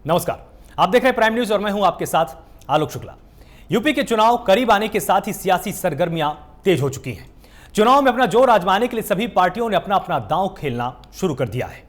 नमस्कार, आप देख रहे हैं प्राइम न्यूज और मैं हूं आपके साथ आलोक शुक्ला। यूपी के चुनाव करीब आने के साथ ही सियासी सरगर्मियां तेज हो चुकी हैं। चुनाव में अपना जोर आजमाने के लिए सभी पार्टियों ने अपना अपना दांव खेलना शुरू कर दिया है।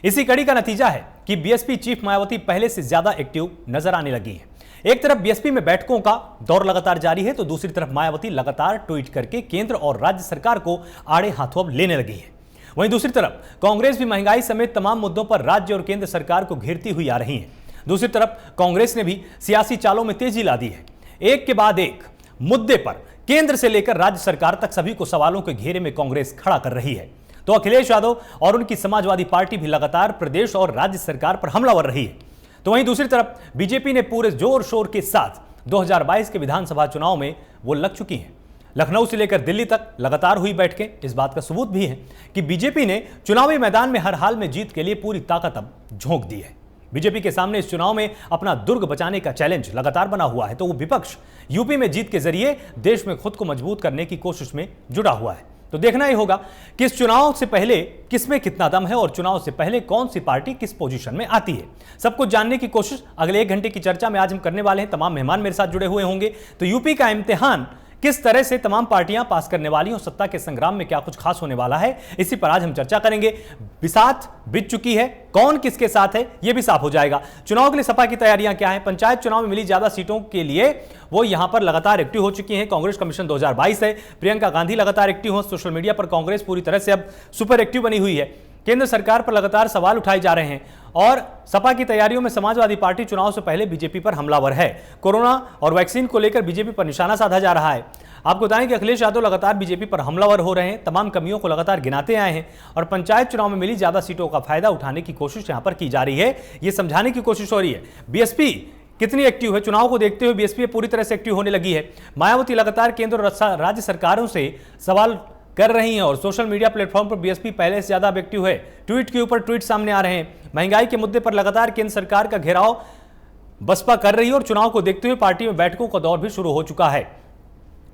इसी कड़ी का नतीजा है कि बीएसपी चीफ मायावती पहले से ज्यादा एक्टिव नजर आने लगी है। एक तरफ बीएसपी में बैठकों का दौर लगातार जारी है तो दूसरी तरफ मायावती लगातार ट्वीट करके केंद्र और राज्य सरकार को आड़े हाथों अब लेने लगी है। वहीं दूसरी तरफ कांग्रेस भी महंगाई समेत तमाम मुद्दों पर राज्य और केंद्र सरकार को घेरती हुई आ रही है। दूसरी तरफ कांग्रेस ने भी सियासी चालों में तेजी ला दी है। एक के बाद एक मुद्दे पर केंद्र से लेकर राज्य सरकार तक सभी को सवालों के घेरे में कांग्रेस खड़ा कर रही है। तो अखिलेश यादव और उनकी समाजवादी पार्टी भी लगातार प्रदेश और राज्य सरकार पर हमलावर रही है। तो वहीं दूसरी तरफ बीजेपी ने पूरे जोर शोर के साथ 2022 के विधानसभा चुनाव में वो लग चुकी है। लखनऊ से लेकर दिल्ली तक लगातार हुई बैठकें इस बात का सबूत भी है कि बीजेपी ने चुनावी मैदान में हर हाल में जीत के लिए पूरी ताकत अब झोंक दी है। बीजेपी के सामने इस चुनाव में अपना दुर्ग बचाने का चैलेंज लगातार बना हुआ है तो वो विपक्ष यूपी में जीत के जरिए देश में खुद को मजबूत करने की कोशिश में जुटा हुआ है। तो देखना ही होगा कि इस चुनाव से पहले किसमें कितना दम है और चुनाव से पहले कौन सी पार्टी किस पोजीशन में आती है। सब कुछ जानने की कोशिश अगले 1 घंटे की चर्चा में आज हम करने वाले हैं। तमाम मेहमान मेरे साथ जुड़े हुए होंगे। तो यूपी का इम्तिहान किस तरह से तमाम पार्टियां पास करने वाली और सत्ता के संग्राम में क्या कुछ खास होने वाला है, इसी पर आज हम चर्चा करेंगे। बिसात बीत चुकी है, कौन किसके साथ है यह भी साफ हो जाएगा। चुनाव के लिए सपा की तैयारियां क्या है, पंचायत चुनाव में मिली ज्यादा सीटों के लिए वो यहां पर लगातार एक्टिव हो चुकी हैं। कांग्रेस कमीशन 2022 है, प्रियंका गांधी लगातार एक्टिव हो। सोशल मीडिया पर कांग्रेस पूरी तरह से अब सुपर एक्टिव बनी हुई है। केंद्र सरकार पर लगातार सवाल उठाए जा रहे हैं और सपा की तैयारियों में समाजवादी पार्टी चुनाव से पहले बीजेपी पर हमलावर है। कोरोना और वैक्सीन को लेकर बीजेपी पर निशाना साधा जा रहा है। आपको बताएं कि अखिलेश यादव लगातार बीजेपी पर हमलावर हो रहे हैं, तमाम कमियों को लगातार गिनाते आए हैं और पंचायत चुनाव में मिली ज्यादा सीटों का फायदा उठाने की कोशिश यहां पर की जा रही है। यह समझाने की कोशिश हो रही है बीएसपी कितनी एक्टिव है। चुनाव को देखते हुए बीएसपी पूरी तरह से एक्टिव होने लगी है। मायावती लगातार केंद्र और राज्य सरकारों से सवाल कर रही हैं और सोशल मीडिया प्लेटफॉर्म पर बीएसपी पहले से ज्यादा एक्टिव है। ट्वीट के ऊपर ट्वीट सामने आ रहे हैं। महंगाई के मुद्दे पर लगातार केंद्र सरकार का घेराव बसपा कर रही है और चुनाव को देखते हुए पार्टी में बैठकों का दौर भी शुरू हो चुका है।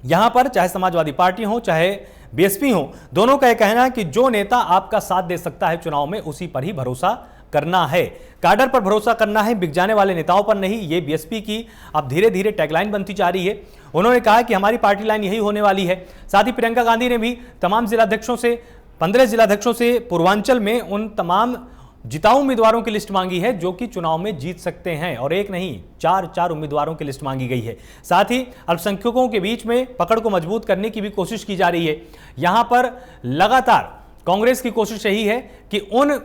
यहां पर चाहे समाजवादी पार्टी हो चाहे बीएसपी हो, दोनों का यह कहना है कि जो नेता आपका साथ दे सकता है चुनाव में उसी पर ही भरोसा करना है। काडर पर भरोसा करना है, बिक जाने वाले नेताओं पर नहीं। ये बीएसपी की अब धीरे धीरे टैगलाइन बनती जा रही है। उन्होंने कहा कि हमारी पार्टी लाइन यही होने वाली है। साथ ही प्रियंका गांधी ने भी तमाम जिलाध्यक्षों से 15 जिलाध्यक्षों से पूर्वांचल में उन तमाम जिताऊ उम्मीदवारों की लिस्ट मांगी है जो कि चुनाव में जीत सकते हैं और एक नहीं 4 उम्मीदवारों की लिस्ट मांगी गई है। साथ ही अल्पसंख्यकों के बीच में पकड़ को मजबूत करने की भी कोशिश की जा रही है। यहां पर लगातार कांग्रेस की कोशिश यही है कि उन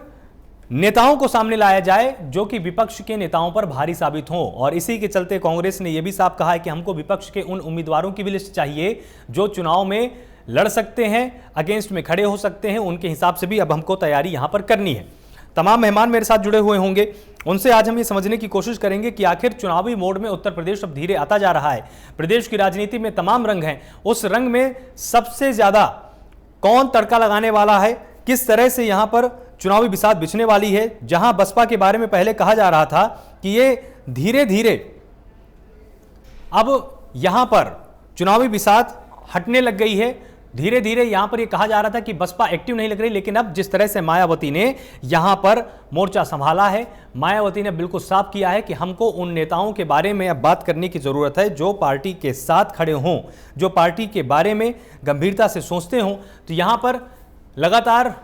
नेताओं को सामने लाया जाए जो कि विपक्ष के नेताओं पर भारी साबित हों और इसी के चलते कांग्रेस ने यह भी साफ कहा है कि हमको विपक्ष के उन उम्मीदवारों की भी लिस्ट चाहिए जो चुनाव में लड़ सकते हैं, अगेंस्ट में खड़े हो सकते हैं। उनके हिसाब से भी अब हमको तैयारी यहां पर करनी है। तमाम मेहमान मेरे साथ जुड़े हुए होंगे, उनसे आज हम ये समझने की कोशिश करेंगे कि आखिर चुनावी मोड में उत्तर प्रदेश अब धीरे आता जा रहा है। प्रदेश की राजनीति में तमाम रंग हैं, उस रंग में सबसे ज्यादा कौन तड़का लगाने वाला है, किस तरह से यहां पर चुनावी बिसात बिछने वाली है। जहां बसपा के बारे में पहले कहा जा रहा था कि ये धीरे धीरे अब यहां पर चुनावी बिसात हटने लग गई है। धीरे धीरे यहां पर यह कहा जा रहा था कि बसपा एक्टिव नहीं लग रही, लेकिन अब जिस तरह से मायावती ने यहां पर मोर्चा संभाला है, मायावती ने बिल्कुल साफ किया है कि हमको उन नेताओं के बारे में अब बात करने की जरूरत है जो पार्टी के साथ खड़े हों, जो पार्टी के बारे में गंभीरता से सोचते हों। तो यहां पर लगातार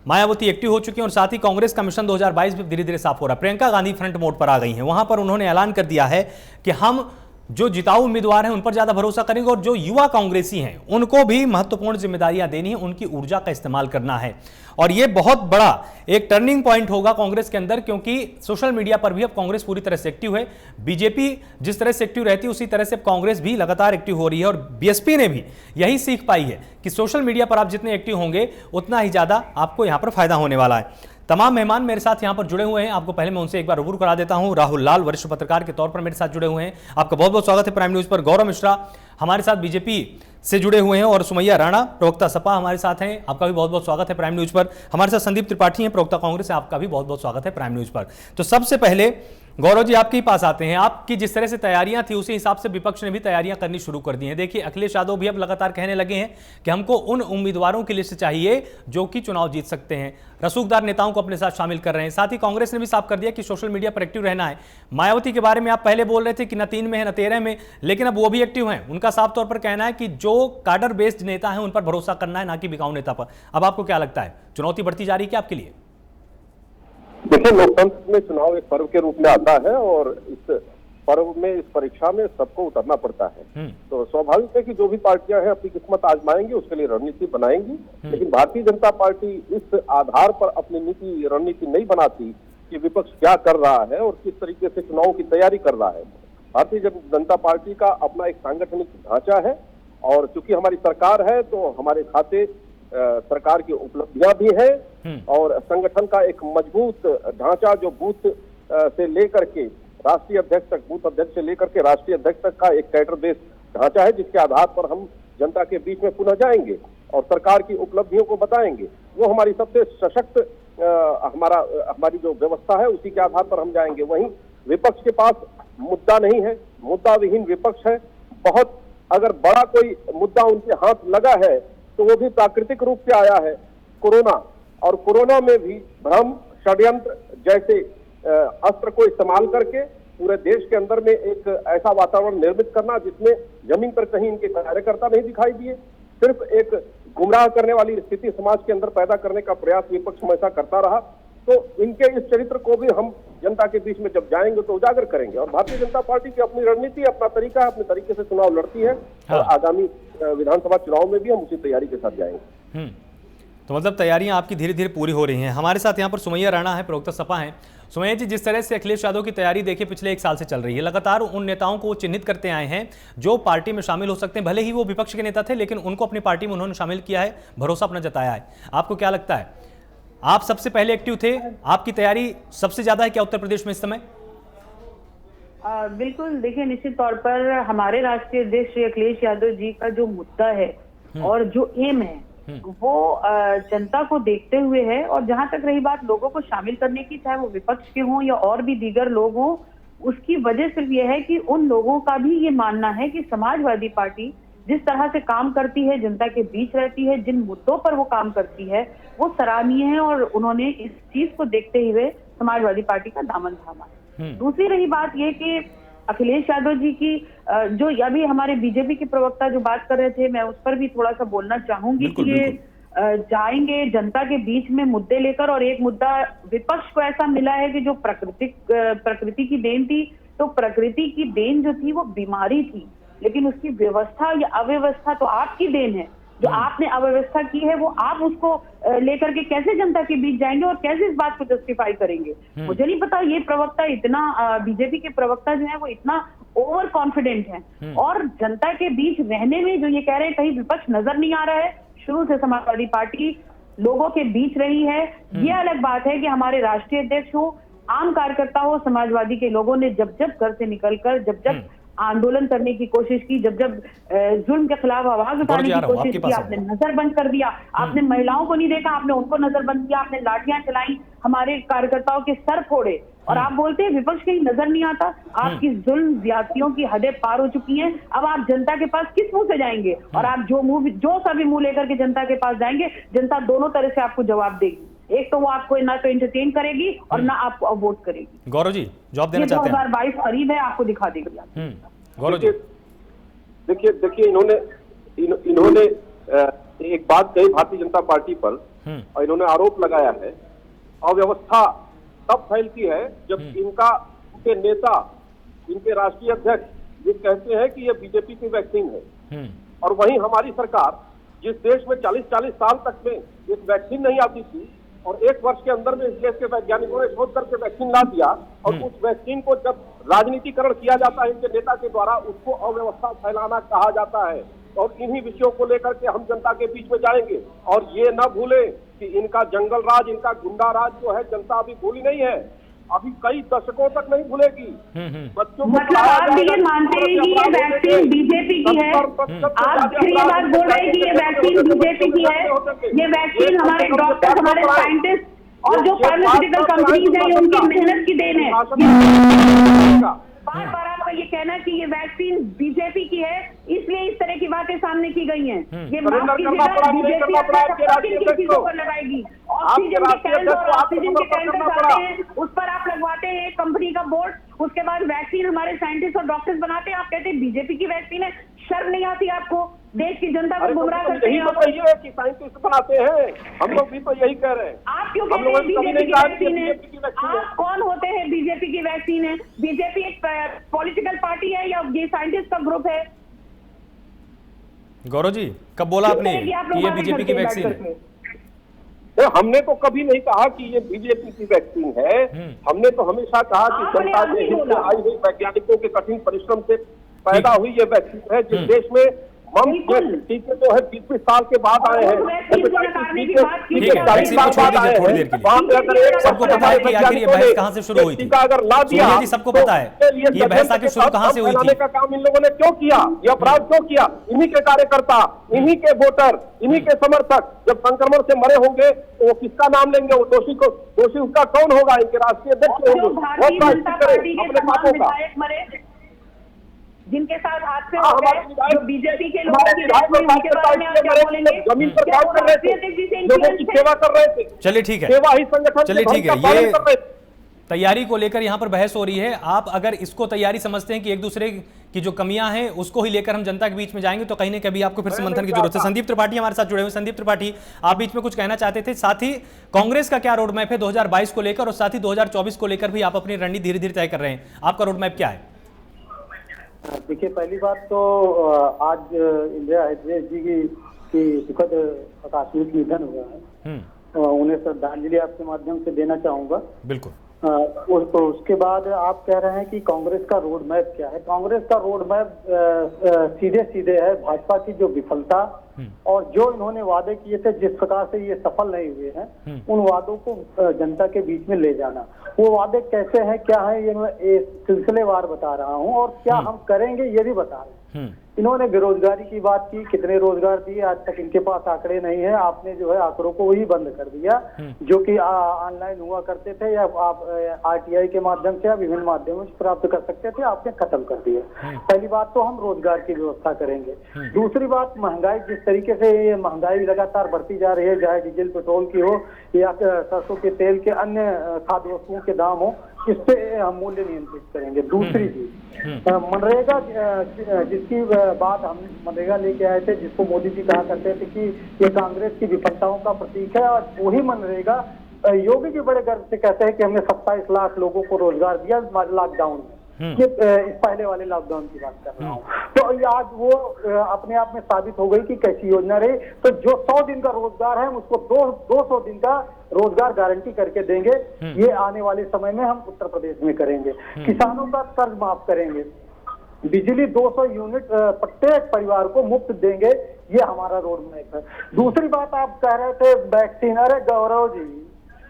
मायावती एक्टिव हो चुकी हैं और साथ ही कांग्रेस का मिशन 2022 भी धीरे धीरे साफ हो रहा है। प्रियंका गांधी फ्रंट मोड पर आ गई हैं। वहां पर उन्होंने ऐलान कर दिया है कि हम जो जिताऊ उम्मीदवार हैं उन पर ज्यादा भरोसा करेंगे और जो युवा कांग्रेसी हैं उनको भी महत्वपूर्ण जिम्मेदारियां देनी है, उनकी ऊर्जा का इस्तेमाल करना है। और यह बहुत बड़ा एक टर्निंग पॉइंट होगा कांग्रेस के अंदर, क्योंकि सोशल मीडिया पर भी अब कांग्रेस पूरी तरह से एक्टिव है। बीजेपी जिस तरह से एक्टिव रहती है उसी तरह से अब कांग्रेस भी लगातार एक्टिव हो रही है और बीएसपी ने भी यही सीख पाई है कि सोशल मीडिया पर आप जितने एक्टिव होंगे उतना ही ज्यादा आपको यहां पर फायदा होने वाला है। तमाम मेहमान मेरे साथ यहां पर जुड़े हुए हैं। आपको पहले मैं उनसे एक बार रूबरू करा देता हूं। राहुल लाल वरिष्ठ पत्रकार के तौर पर मेरे साथ जुड़े हुए हैं, आपका बहुत बहुत स्वागत है प्राइम न्यूज पर। गौरव मिश्रा हमारे साथ बीजेपी से जुड़े हुए हैं और सुमैया राणा प्रवक्ता सपा हमारे साथ हैं, आपका भी बहुत बहुत स्वागत है प्राइम न्यूज पर। हमारे साथ संदीप त्रिपाठी हैं प्रवक्ता कांग्रेस, आपका भी बहुत बहुत स्वागत है प्राइम न्यूज पर। तो सबसे पहले गौरव जी आपके ही पास आते हैं। आपकी जिस तरह से तैयारियां थी उसी हिसाब से विपक्ष ने भी तैयारियां करनी शुरू कर दी हैं। देखिए अखिलेश यादव भी अब लगातार कहने लगे हैं कि हमको उन उम्मीदवारों की लिस्ट चाहिए जो कि चुनाव जीत सकते हैं। रसूखदार नेताओं को अपने साथ शामिल कर रहे हैं। साथ ही कांग्रेस ने भी साफ कर दिया कि सोशल मीडिया पर एक्टिव रहना है। मायावती के बारे में आप पहले बोल रहे थे कि न 3 में है न 13 में, लेकिन अब वो भी एक्टिव हैं। उनका साफ तौर पर कहना है कि जो कार्डर बेस्ड नेता है उन पर भरोसा करना है, ना कि बिकाऊ नेता पर। अब आपको क्या लगता है, चुनौती बढ़ती जा रही है क्या आपके लिए? देखिए, लोकतंत्र में चुनाव एक पर्व के रूप में आता है और इस पर्व में, इस परीक्षा में सबको उतरना पड़ता है। तो स्वाभाविक है कि जो भी पार्टियां हैं अपनी किस्मत आजमाएंगी, उसके लिए रणनीति बनाएंगी। लेकिन भारतीय जनता पार्टी इस आधार पर अपनी नीति रणनीति नहीं बनाती कि विपक्ष क्या कर रहा है और किस तरीके से चुनाव की तैयारी कर रहा है। भारतीय जनता पार्टी का अपना एक सांगठनिक ढांचा है और चूंकि हमारी सरकार है तो हमारे खाते सरकार की उपलब्धियां भी हैं और संगठन का एक मजबूत ढांचा जो बूथ से लेकर के राष्ट्रीय अध्यक्ष तक, बूथ अध्यक्ष से लेकर के राष्ट्रीय अध्यक्ष तक का एक कैडर बेस ढांचा है, जिसके आधार पर हम जनता के बीच में पुनः जाएंगे और सरकार की उपलब्धियों को बताएंगे। वो हमारी सबसे सशक्त हमारी जो व्यवस्था है उसी के आधार पर हम जाएंगे। वहीं विपक्ष के पास मुद्दा नहीं है, मुद्दा विहीन विपक्ष है। बहुत अगर बड़ा कोई मुद्दा उनके हाथ लगा है तो वो भी प्राकृतिक रूप से आया है, कोरोना। और कोरोना में भी भ्रम, षड्यंत्र जैसे अस्त्र को इस्तेमाल करके पूरे देश के अंदर में एक ऐसा वातावरण निर्मित करना जिसमें जमीन पर कहीं इनके कार्यकर्ता नहीं दिखाई दिए, सिर्फ एक गुमराह करने वाली स्थिति समाज के अंदर पैदा करने का प्रयास विपक्ष हमेशा करता रहा। तो इनके इस चरित्र को भी हम जनता के बीच में जब जाएंगे तो उजागर करेंगे। और भारतीय जनता पार्टी की अपनी रणनीति, अपना तरीका है, अपने तरीके से चुनाव लड़ती है। और आगामी विधानसभा चुनाव में भी हम उसी तैयारी के साथ जाएंगे। तो मतलब तैयारियां आपकी धीरे धीरे पूरी हो रही हैं। हमारे साथ यहाँ पर सुमैया राणा है, प्रवक्ता सपा है। सुमैया जी, जिस तरह से अखिलेश यादव की तैयारी देखिए पिछले 1 साल से चल रही है, लगातार उन नेताओं को चिन्हित करते आए हैं जो पार्टी में शामिल हो सकते हैं। भले ही वो विपक्ष के नेता थे लेकिन उनको अपनी पार्टी में उन्होंने शामिल किया है, भरोसा अपना जताया है। आपको क्या लगता है, आप सबसे पहले एक्टिव थे, आपकी तैयारी सबसे ज्यादा है क्या उत्तर प्रदेश में इस समय? बिल्कुल, देखिए निश्चित तौर पर हमारे राष्ट्रीय अध्यक्ष श्री अखिलेश यादव जी का जो मुद्दा है और जो एम है वो जनता को देखते हुए है। और जहां तक रही बात लोगों को शामिल करने की, चाहे वो विपक्ष के हों या और भी दीगर लोग हों, उसकी वजह सिर्फ ये है कि उन लोगों का भी ये मानना है कि समाजवादी पार्टी जिस तरह से काम करती है, जनता के बीच रहती है, जिन मुद्दों पर वो काम करती है वो सराहनीय है और उन्होंने इस चीज को देखते हुए समाजवादी पार्टी का दामन थामा है। दूसरी रही बात ये कि अखिलेश यादव जी की जो अभी हमारे बीजेपी के प्रवक्ता जो बात कर रहे थे, मैं उस पर भी थोड़ा सा बोलना चाहूंगी कि ये जाएंगे जनता के बीच में मुद्दे लेकर। और एक मुद्दा विपक्ष को ऐसा मिला है कि जो प्रकृति की देन थी, तो प्रकृति की देन जो थी वो बीमारी थी, लेकिन उसकी व्यवस्था या अव्यवस्था तो आपकी देन है। जो आपने अव्यवस्था की है वो आप उसको लेकर के कैसे जनता के बीच जाएंगे और कैसे इस बात को जस्टिफाई करेंगे? मुझे नहीं पता। ये प्रवक्ता इतना, बीजेपी के प्रवक्ता जो है वो इतना ओवर कॉन्फिडेंट है और जनता के बीच रहने में जो ये कह रहे हैं कहीं विपक्ष नजर नहीं आ रहा है। शुरू से समाजवादी पार्टी लोगों के बीच रही है। ये अलग बात है कि हमारे राष्ट्रीय अध्यक्ष हो, आम कार्यकर्ता हो, समाजवादी के लोगों ने जब जब घर से निकलकर जब आंदोलन करने की कोशिश की, जब जुल्म के खिलाफ आवाज उठाने की कोशिश की, आपने नजर बंद कर दिया। आपने महिलाओं को नहीं देखा, आपने उनको नजर बंद किया, आपने लाठियां चलाई, हमारे कार्यकर्ताओं के सर फोड़े। और आप बोलते हैं विपक्ष कहीं नजर नहीं आता। आपकी जुल्म ज्यादतियों की हदें पार हो चुकी हैं। अब आप जनता के पास किस मुंह से जाएंगे? और आप जो सा भी मुंह लेकर के जनता के पास जाएंगे, जनता दोनों तरह से आपको जवाब देगी। एक तो वो आपको ना तो एंटरटेन करेगी और ना आपको वोट करेगी। गौरव जी जवाब देना चाहते हैं? 2022 करीब है, आपको दिखा देगी। गौरव जी देखिए इन्होंने एक बात कही भारतीय जनता पार्टी पर और इन्होंने आरोप लगाया है अव्यवस्था तब फैलती है जब इनके नेता, इनके राष्ट्रीय अध्यक्ष ये कहते हैं कि ये बीजेपी की वैक्सीन है। और वहीं हमारी सरकार जिस देश में 40-40 साल तक में एक वैक्सीन नहीं आती थी और 1 वर्ष के अंदर में इस देश के वैज्ञानिकों ने शोध करके वैक्सीन ला दिया और उस वैक्सीन को जब राजनीतिकरण किया जाता है इनके नेता के द्वारा, उसको अव्यवस्था फैलाना कहा जाता है। और इन्हीं विषयों को लेकर के हम जनता के बीच में जाएंगे। और ये न भूलें कि इनका जंगल राज, इनका गुंडा राज जो है जनता अभी भूली नहीं है, अभी कई दशकों तक नहीं भूलेगी। बच्चों को मतलब आप भी ये मानते हैं कि ये वैक्सीन बीजेपी की है? आप फिर ये बात बोल रहे हैं कि ये वैक्सीन बीजेपी की है? ये वैक्सीन हमारे डॉक्टर, हमारे साइंटिस्ट और जो फार्मास्यूटिकल कंपनीज है ये उनकी मेहनत की देन है। बार बार आपका ये कहना कि ये वैक्सीन बीजेपी की है, इसलिए इस तरह की बातें सामने की गई हैं। ये माफ कीजिएगा, बीजेपी किन चीजों पर लगाएगी? ऑक्सीजन के कैंप और ऑक्सीजन के टैंकर आते हैं, उस पर आप लगवाते हैं कंपनी का बोर्ड, उसके बाद वैक्सीन हमारे साइंटिस्ट और डॉक्टर्स बनाते हैं, आप कहते हैं बीजेपी की वैक्सीन है। शर्म नहीं आती आपको? देश की जनता को गुमराह करते हैं आप। कि साइंटिस्ट बनाते हैं, हम लोग भी तो यही कह रहे हैं। आप क्यों कहते हैं बीजेपी की वैक्सीन है? आप कौन होते हैं बीजेपी की वैक्सीन है? बीजेपी एक पॉलिटिकल पार्टी है या ये साइंटिस्ट का ग्रुप है? गौरव जी, कब बोला आपने कि ये बीजेपी की वैक्सीन है? हमने तो कभी नहीं कहा कि ये बीजेपी की वैक्सीन है। हमने तो हमेशा कहा कि जनता के हित से आई हुई वैज्ञानिकों के कठिन परिश्रम से पैदा हुई ये वैक्सीन है, जिस देश में टीके जो है 20 साल के बाद आए हैं, सबको पता है कि आखिर ये बहस कहां से शुरू हुई थी। अगर ला दिया सबको पता है ये बहस आखिर शुरू कहां से हुई थी। का काम इन लोगों ने क्यों किया? ये अपराध क्यों किया? इन्हीं के कार्यकर्ता, इन्हीं के वोटर, इन्हीं के समर्थक जब संक्रमण से मरे होंगे तो वो किसका नाम लेंगे? वो दोषी उसका कौन होगा? इनके राष्ट्रीय अध्यक्ष होंगे अपने पापों का। जिनके साथ हादसे हो गए, जो बीजेपी के लोगों की उनके बारे में आप क्या बोलेंगे? जमीन पर काम कर रहे थे, लोगों की सेवा कर रहे थे। चलिए ठीक है, सेवा ही संगठन, चलिए ठीक है। ये तैयारी को लेकर यहाँ पर बहस हो रही है। आप अगर इसको तैयारी समझते हैं कि एक दूसरे की जो कमियां हैं उसको ही लेकर हम जनता के बीच में जाएंगे, तो कहीं ना कहीं आपको फिर से मंथन की जरूरत है। संदीप त्रिपाठी हमारे साथ जुड़े हुए। संदीप त्रिपाठी, आप बीच में कुछ कहना चाहते थे, साथ ही कांग्रेस का क्या रोड मैप है 2022 को लेकर, और साथ ही 2024 को लेकर भी आप अपनी रणनीति धीरे धीरे तय कर रहे हैं। आपका रोड मैप क्या है? देखिए, पहली बात तो आज इंदिरा हृदय जी की दुखद आकस्मिक निधन हुआ है, उन्हें श्रद्धांजलि आपके माध्यम से देना चाहूंगा। बिल्कुल। तो उसके बाद आप कह रहे हैं कि कांग्रेस का रोड मैप क्या है? कांग्रेस का रोड मैप सीधे सीधे है भाजपा की जो विफलता और जो इन्होंने वादे किए थे, जिस प्रकार से ये सफल नहीं हुए हैं, उन वादों को जनता के बीच में ले जाना। वो वादे कैसे हैं, क्या है, ये मैं सिलसिलेवार बता रहा हूँ, और क्या हम करेंगे ये भी बता रहे हैं। इन्होंने बेरोजगारी की बात की, कितने रोजगार दिए आज तक इनके पास आंकड़े नहीं है। आपने जो है आंकड़ों को ही बंद कर दिया, जो कि ऑनलाइन हुआ करते थे या आप आरटीआई के माध्यम से या विभिन्न माध्यमों से प्राप्त कर सकते थे, आपने खत्म कर दिया। पहली बात तो हम रोजगार की व्यवस्था करेंगे। दूसरी बात, महंगाई, जिस तरीके से ये महंगाई लगातार बढ़ती जा रही है, चाहे डीजल पेट्रोल की हो या सरसों के तेल के अन्य खाद्य वस्तुओं के दाम हो, इस पे हम मूल्य नियंत्रित करेंगे। दूसरी चीज, मनरेगा, जिसकी बात हम मनरेगा लेके आए थे, जिसको मोदी जी कहा करते थे कि ये कांग्रेस की विफलताओं का प्रतीक है, और वही मनरेगा योगी जी बड़े गर्व से कहते हैं कि हमने 27 लाख लोगों को रोजगार दिया लॉकडाउन में। ये इस पहले वाले लॉकडाउन की बात कर रहा हूँ। तो आज वो अपने आप में साबित हो गई कि कैसी योजना रही। तो जो 100 दिन का रोजगार है, हम उसको 200 दिन का रोजगार गारंटी करके देंगे। ये आने वाले समय में हम उत्तर प्रदेश में करेंगे। किसानों का कर्ज माफ करेंगे, बिजली 200 यूनिट प्रत्येक परिवार को मुफ्त देंगे, ये हमारा रोड मैप है। दूसरी बात, आप कह रहे थे वैक्सीन। अरे गौरव जी,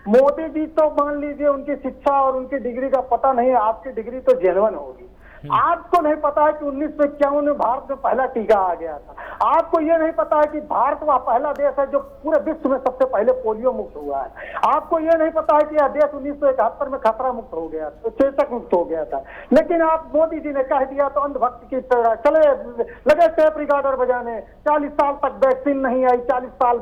मोदी जी तो मान लीजिए उनकी शिक्षा और उनकी डिग्री का पता नहीं है, आपकी डिग्री तो जेन्युइन होगी। आपको नहीं पता है कि 1951 में भारत में पहला टीका आ गया था। आपको ये नहीं पता है कि भारत वह पहला देश है जो पूरे विश्व में सबसे पहले पोलियो मुक्त हुआ है। आपको ये नहीं पता है कि यह देश 1971 में खतरा मुक्त हो गया, तो चेतक मुक्त हो गया था। लेकिन आप मोदी जी ने कह दिया तो अंधभक्त की तरह चले लगे टेप रिकॉर्डर बजाने। 40 साल तक वैक्सीन नहीं आई, 40 साल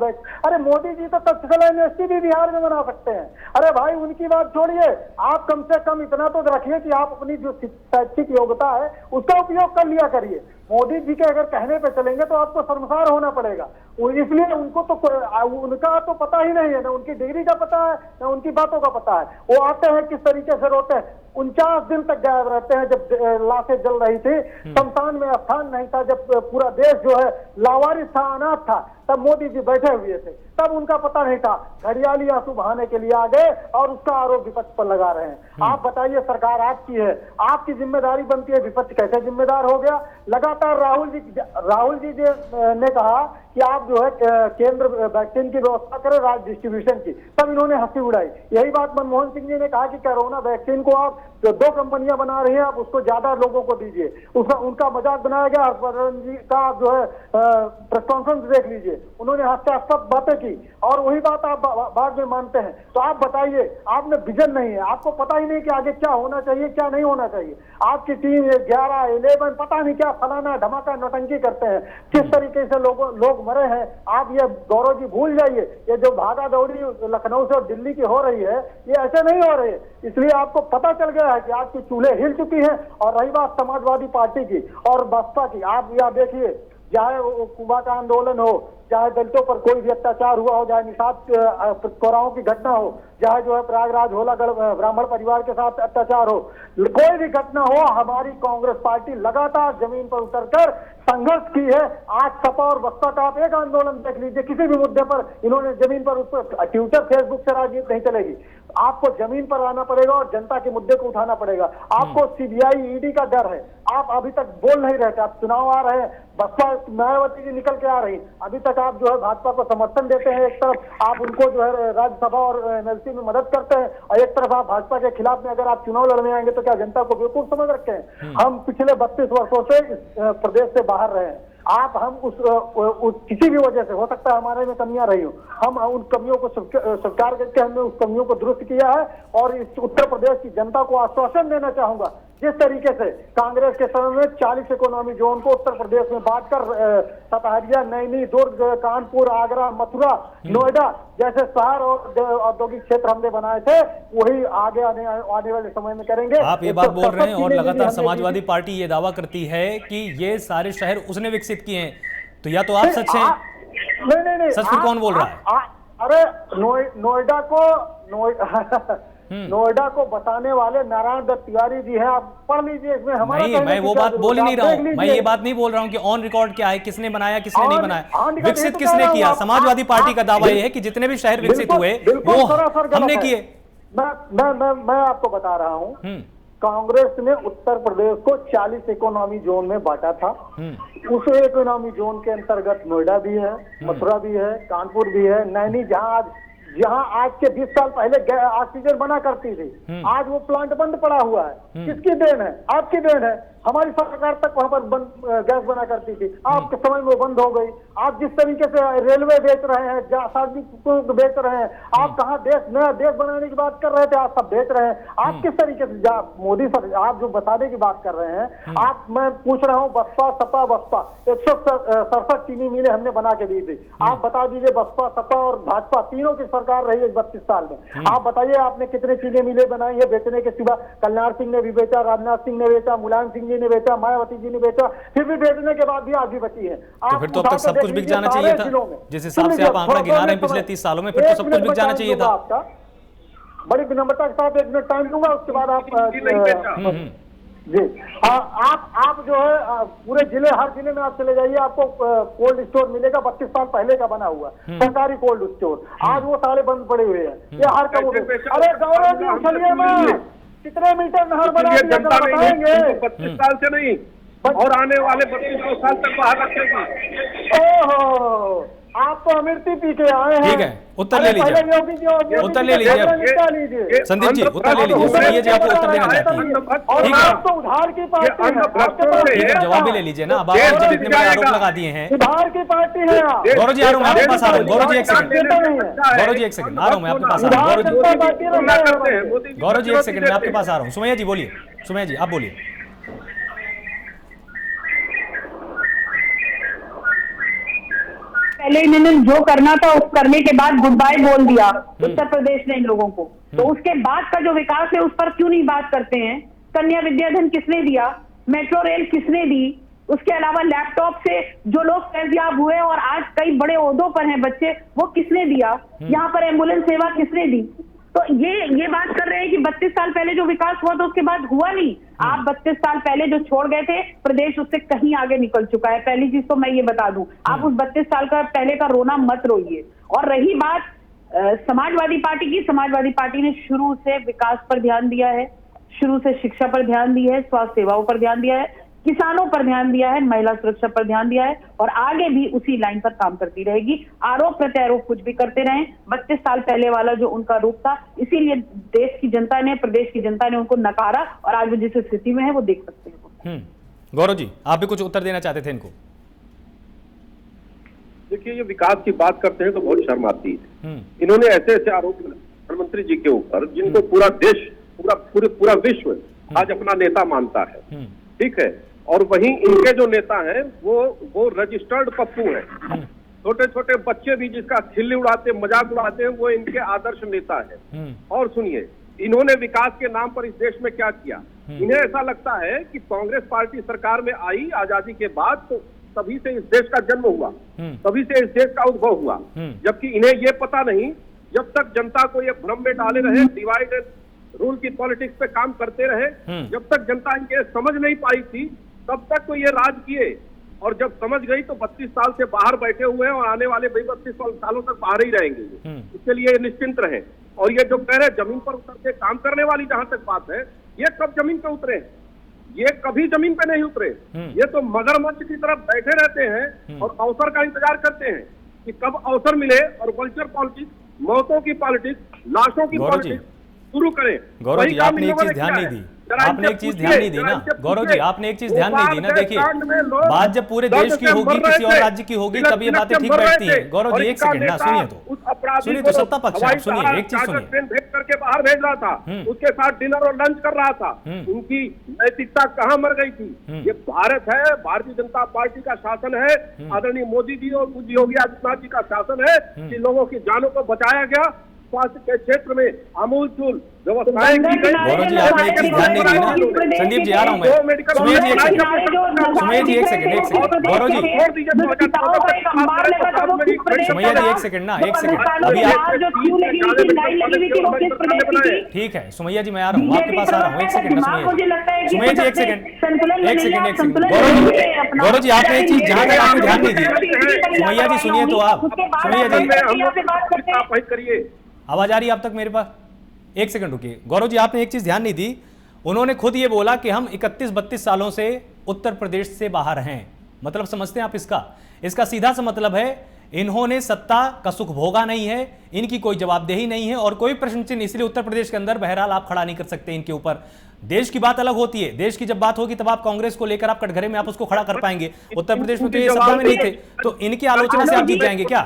अरे मोदी जी तो तक्षशिला यूनिवर्सिटी भी बिहार में बना सकते हैं। अरे भाई, उनकी बात छोड़िए, आप कम से कम इतना तो रखिए कि आप अपनी जो शैक्षिक योग्यता है उसका उपयोग कर लिया करिए। मोदी जी के अगर कहने पे चलेंगे तो आपको शर्मसार होना पड़ेगा। इसलिए उनको तो उनका तो पता ही नहीं है, ना उनकी डिग्री का पता है, ना उनकी बातों का पता है। वो आते हैं किस तरीके से रोते हैं, 49 दिन तक गायब रहते हैं। जब लाशें जल रही थी, शमशान में स्थान नहीं था, जब पूरा देश जो है लावारिस था, अनाथ था, तब मोदी जी बैठे हुए थे, तब उनका पता नहीं था। घड़ियाली आंसू बहाने के लिए आ गए और उसका आरोप विपक्ष पर लगा रहे हैं। आप बताइए, सरकार आपकी है, आपकी जिम्मेदारी बनती है, विपक्ष कैसे जिम्मेदार हो गया? लगातार राहुल जी ने कहा कि आप जो है केंद्र वैक्सीन की व्यवस्था करें, राज्य डिस्ट्रीब्यूशन की, तब इन्होंने हंसी उड़ाई। यही बात मनमोहन सिंह जी ने कहा कि कोरोना वैक्सीन को आप जो 2 कंपनियां बना रही हैं, आप उसको ज्यादा लोगों को दीजिए। उसका उनका मजाक बनाया गया। हर्षवर्धन जी का जो है प्रेस कॉन्फ्रेंस देख लीजिए, उन्होंने हास्यास्पद बातें की और वही बात आप बाद में मानते हैं। तो आप बताइए, आपने विजन नहीं है, आपको पता ही नहीं कि आगे क्या होना चाहिए क्या नहीं होना चाहिए। आपकी टीम 11-11 पता नहीं क्या फलाना धमाका नौटंकी करते हैं, किस तरीके से लोग मरे हैं। आप ये गौरव जी भूल जाइए, ये जो भागा दौड़ी लखनऊ से और दिल्ली की हो रही है, ये ऐसे नहीं हो रही है। इसलिए आपको पता चल गया है कि आपकी चूल्हे हिल चुकी हैं। और रही बात समाजवादी पार्टी की और बसपा की, आप यह देखिए, चाहे कुबा का आंदोलन हो, चाहे दलितों पर कोई भी अत्याचार हुआ हो, चाहे निषाद कोराओं की घटना हो, चाहे जो है प्रयागराज होलागढ़ ब्राह्मण परिवार के साथ अत्याचार हो, कोई भी घटना हो, हमारी कांग्रेस पार्टी लगातार जमीन पर उतरकर संघर्ष की है। आज सपा और बसपा का आप एक आंदोलन देख लीजिए, किसी भी मुद्दे पर इन्होंने जमीन पर ट्विटर फेसबुक से राजनीति नहीं चलेगी। आपको जमीन पर आना पड़ेगा और जनता के मुद्दे को उठाना पड़ेगा। आपको सीबीआई ईडी का डर है, आप अभी तक बोल नहीं रहे थे। आप चुनाव आ रहे हैं, बसपा मायावती जी निकल के आ रही, अभी तक आप जो है भाजपा को समर्थन देते हैं। एक तरफ आप उनको जो है राज्यसभा और एमएलसी में मदद करते हैं और एक तरफ आप भाजपा के खिलाफ में अगर आप चुनाव लड़ने आएंगे तो क्या जनता को बेवकूफ समझ रखे हैं? हम पिछले 32 वर्षों से इस प्रदेश से बाहर रहे हैं। हम उस किसी भी वजह से, हो सकता है हमारे में कमियां रही हो, हम उन कमियों को स्वीकार करके हमने उस कमियों को दुरुस्त किया है। और इस उत्तर प्रदेश की जनता को आश्वासन देना चाहूंगा, जिस तरीके से कांग्रेस के समय में 40 इकोनॉमी जोन को उत्तर प्रदेश में बांटकर सतहरिया, नैनी, दुर्ग, कानपुर, आगरा, मथुरा, नोएडा जैसे शहर और औद्योगिक क्षेत्र हमने बनाए थे, वही आगे आने वाले समय में करेंगे। आप ये बात बोल रहे हैं और लगातार समाजवादी पार्टी ये दावा करती है कि ये सारे शहर उसने विकसित किए हैं, तो या तो आप सच हैं, नहीं सच फिर कौन बोल रहा है? अरे नोएडा को बताने वाले नारायण दत्त तिवारी जी हैं, आप पढ़ लीजिए इसमें हमारा। नहीं, मैं वो बात बोल ही नहीं रहा हूँ। मैं ये बात नहीं बोल रहा हूँ कि ऑन रिकॉर्ड क्या है, किसने बनाया किसने नहीं बनाया, विकसित किसने किया। समाजवादी पार्टी का दावा ये है कि जितने भी शहर विकसित हुए वो हमने किए। मैं आपको बता रहा हूँ, कांग्रेस ने उत्तर प्रदेश को 40 इकोनॉमी जोन में बांटा था। उस इकोनॉमी जोन के अंतर्गत नोएडा भी है, मथुरा भी है, कानपुर भी है, नैनी, जहां आज के 20 साल पहले ऑक्सीजन बना करती थी, आज वो प्लांट बंद पड़ा हुआ है। किसकी देन है? आपकी देन है। हमारी सरकार तक वहां पर गैस बना करती थी, आपके समय में वो बंद हो गई। आप जिस तरीके से रेलवे बेच रहे हैं, सार्वजनिक बेच रहे हैं, आप कहाँ नया देश बनाने की बात कर रहे थे, आप सब बेच रहे हैं। आप किस तरीके से मोदी सर, आप जो बताने की बात कर रहे हैं, मैं पूछ रहा हूँ, बसपा सपा बसपा 167 चीनी मिलें हमने बना के दी थी। आप बता दीजिए, बसपा सपा और भाजपा तीनों की सरकार रही है 32 साल में, आप बताइए आपने कितने चीनी मिलें बनाई है बेचने के सिवा? कल्याण सिंह ने भी बेचा, राजनाथ सिंह ने बेचा, मुलायम सिंह ने बेचा, मायावती जी ने बेचा, फिर भी बेचने के बाद भी आज भी बची है। तो फिर तो अब तक सब कुछ बिक जाना चाहिए था, जिस हिसाब से आप आंकड़ा गिना रहे हैं पिछले 30 सालों में, फिर तो सब कुछ बिक जाना चाहिए था। बड़ी विनम्रता के साथ 1 मिनट टाइम दूंगा, उसके बाद आप जी आप जो है पूरे जिले, हर जिले में आप चले जाइए, आपको कोल्ड स्टोर मिलेगा 32 साल पहले का बना हुआ सरकारी कोल्ड स्टोर। आज वो सारे बंद पड़े हुए हैं। ये हर कब, अरे गौरव जी चलिए ना, कितने मीटर नहर बना दिया बताएंगे? 25 साल से नहीं और आने वाले 32 साल तक बाहर रखेगी। ओहो, आप तो अमृति पी के आए हैं। ठीक है, उत्तर ले लीजिए, उत्तर ले लीजिए संदीप जी, उत्तर ले लीजिए। सुनिए जी, आपको उत्तर देना चाहते हैं, ठीक है, तो उधार की पार्टी ठीक है, जवाब भी ले लीजिए ना। अब आप जितने बड़े आरोप लगा दिए हैं, उधार की पार्टी है। गौरव जी आ रहा हूँ, मैं आपके पास आ रहा हूँ। गौरव जी 1 सेकंड, गौरव जी 1 सेकंड आ रहा हूँ, मैं आपके पास आ रहा हूँ। गौरव जी 1 सेकंड, मैं आपके पास आ रहा हूँ। सुमैया जी बोलिए, सुमैया जी आप बोलिए। पहले इन्होंने जो करना था उस करने के बाद गुड बाय बोल दिया उत्तर प्रदेश ने इन लोगों को, तो उसके बाद का जो विकास है उस पर क्यों नहीं बात करते हैं? कन्या विद्याधन किसने दिया? मेट्रो रेल किसने दी? उसके अलावा लैपटॉप से जो लोग फैज़याब हुए और आज कई बड़े ओहदों पर हैं बच्चे, वो किसने दिया? यहाँ पर एम्बुलेंस सेवा किसने दी? तो ये बात कर रहे हैं कि 32 साल पहले जो विकास हुआ तो उसके बाद हुआ नहीं। आप 32 साल पहले जो छोड़ गए थे, प्रदेश उससे कहीं आगे निकल चुका है। पहली चीज तो मैं ये बता दूं, आप उस 32 साल का पहले का रोना मत रोइए। और रही बात समाजवादी पार्टी की, समाजवादी पार्टी ने शुरू से विकास पर ध्यान दिया है, शुरू से शिक्षा पर ध्यान दिया है, स्वास्थ्य सेवाओं पर ध्यान दिया है, किसानों पर ध्यान दिया है, महिला सुरक्षा पर ध्यान दिया है और आगे भी उसी लाइन पर काम करती रहेगी। आरोप प्रत्यारोप कुछ भी करते रहें, 32 साल पहले वाला जो उनका रूप था, इसीलिए देश की जनता ने, प्रदेश की जनता ने उनको नकारा और आज वो जिस स्थिति में है वो देख सकते हैं। गौरव जी, आप भी कुछ उत्तर देना चाहते थे इनको? देखिए, ये विकास की बात करते हैं तो बहुत शर्म आती है। इन्होंने ऐसे ऐसे आरोप प्रधानमंत्री जी के ऊपर जिनको पूरा देश, पूरा विश्व आज अपना नेता मानता है, ठीक है, और वहीं इनके जो नेता हैं वो रजिस्टर्ड पप्पू हैं। छोटे छोटे बच्चे भी जिसका खिल्ली उड़ाते, मजाक उड़ाते हैं, वो इनके आदर्श नेता है। और सुनिए, इन्होंने विकास के नाम पर इस देश में क्या किया। इन्हें ऐसा लगता है कि कांग्रेस पार्टी सरकार में आई आजादी के बाद तो तभी से इस देश का जन्म हुआ, तभी से इस देश का उद्भव हुआ, जबकि इन्हें ये पता नहीं, जब तक जनता को ये भ्रम में डाले रहे, डिवाइड एंड रूल की पॉलिटिक्स पे काम करते रहे, जब तक जनता इनके समझ नहीं पाई थी तब तक तो ये राज किए, और जब समझ गई तो 32 साल से बाहर बैठे हुए हैं और आने वाले 32 सालों तक बाहर ही रहेंगे। इसके लिए निश्चिंत रहे। और ये जो कह रहे जमीन पर उतर के काम करने वाली जहां तक बात है, ये कब जमीन पे उतरे? ये कभी जमीन पे नहीं उतरे। ये तो मगरमच्छ की तरफ बैठे रहते हैं और अवसर का इंतजार करते हैं कि कब अवसर मिले और वल्चर पॉलिटिक्स, मौतों की पॉलिटिक्स, लाशों की पॉलिटिक्स शुरू करें। गौरव जी, आपने एक चीज ध्यान नहीं दी, आपने एक चीज ध्यान नहीं दी ना गौरव जी, आपने एक चीज ध्यान नहीं दी ना। देखिए, बात जब पूरे देश की होगी, किसी और राज्य की होगी, तब ये बातें ठीक बैठती हैं। गौरव जी, एक सेकंड ना, सुनिए तो सत्ता पक्ष है, सुनिए, एक चीज सुनिए। भेज करके बाहर भेज रहा था, उसके साथ डिनर और लंच कर रहा था, उनकी नैतिकता कहाँ मर गई थी? ये भारत है, भारतीय जनता पार्टी का शासन है, आदरणीय मोदी जी और पूज्य योगी आदित्यनाथ जी का शासन है कि लोगों की जानों को बचाया गया, स्वास्थ्य के क्षेत्र में आमूलचूल व्यवस्थाएं की गई। गौरव जी, आपने एक चीज ध्यान नहीं दी ना। संदीप जी, आ रहा हूं मैं। सुमेश जी, एक सेकंड, सुमेश जी, एक सेकंड। गौरव जी, सुमैया जी, एक सेकंड ना, एक सेकंड, अभी आप, ठीक है सुमैया जी, मैं आ रहा हूँ, आपके पास आ रहा हूँ, एक सेकंड ना सुमैया जी, एक सेकंड, एक सेकंड। गौरव जी, आपने एक चीज जहां तक आपने ध्यान नहीं दी, सुमैया जी सुनिए तो आप, सुमैया जी करिए, आवाज आ रही है आप तक मेरे पास? एक सेकंड रुकिए। गौरव जी, आपने एक चीज ध्यान नहीं दी, उन्होंने खुद ये बोला कि हम 31-32 सालों से उत्तर प्रदेश से बाहर हैं। मतलब समझते हैं आप इसका सीधा सा मतलब है, इन्होंने सत्ता का सुख भोगा नहीं है, इनकी कोई जवाबदेही नहीं है और कोई प्रश्न चिन्ह इसलिए उत्तर प्रदेश के अंदर बहरहाल आप खड़ा नहीं कर सकते इनके ऊपर। देश की बात अलग होती है, देश की जब बात होगी तब आप कांग्रेस को लेकर आप कटघरे में आप उसको खड़ा कर पाएंगे। उत्तर प्रदेश में तो ये सत्ता में नहीं थे, तो इनकी आलोचना से आप जीत जाएंगे क्या?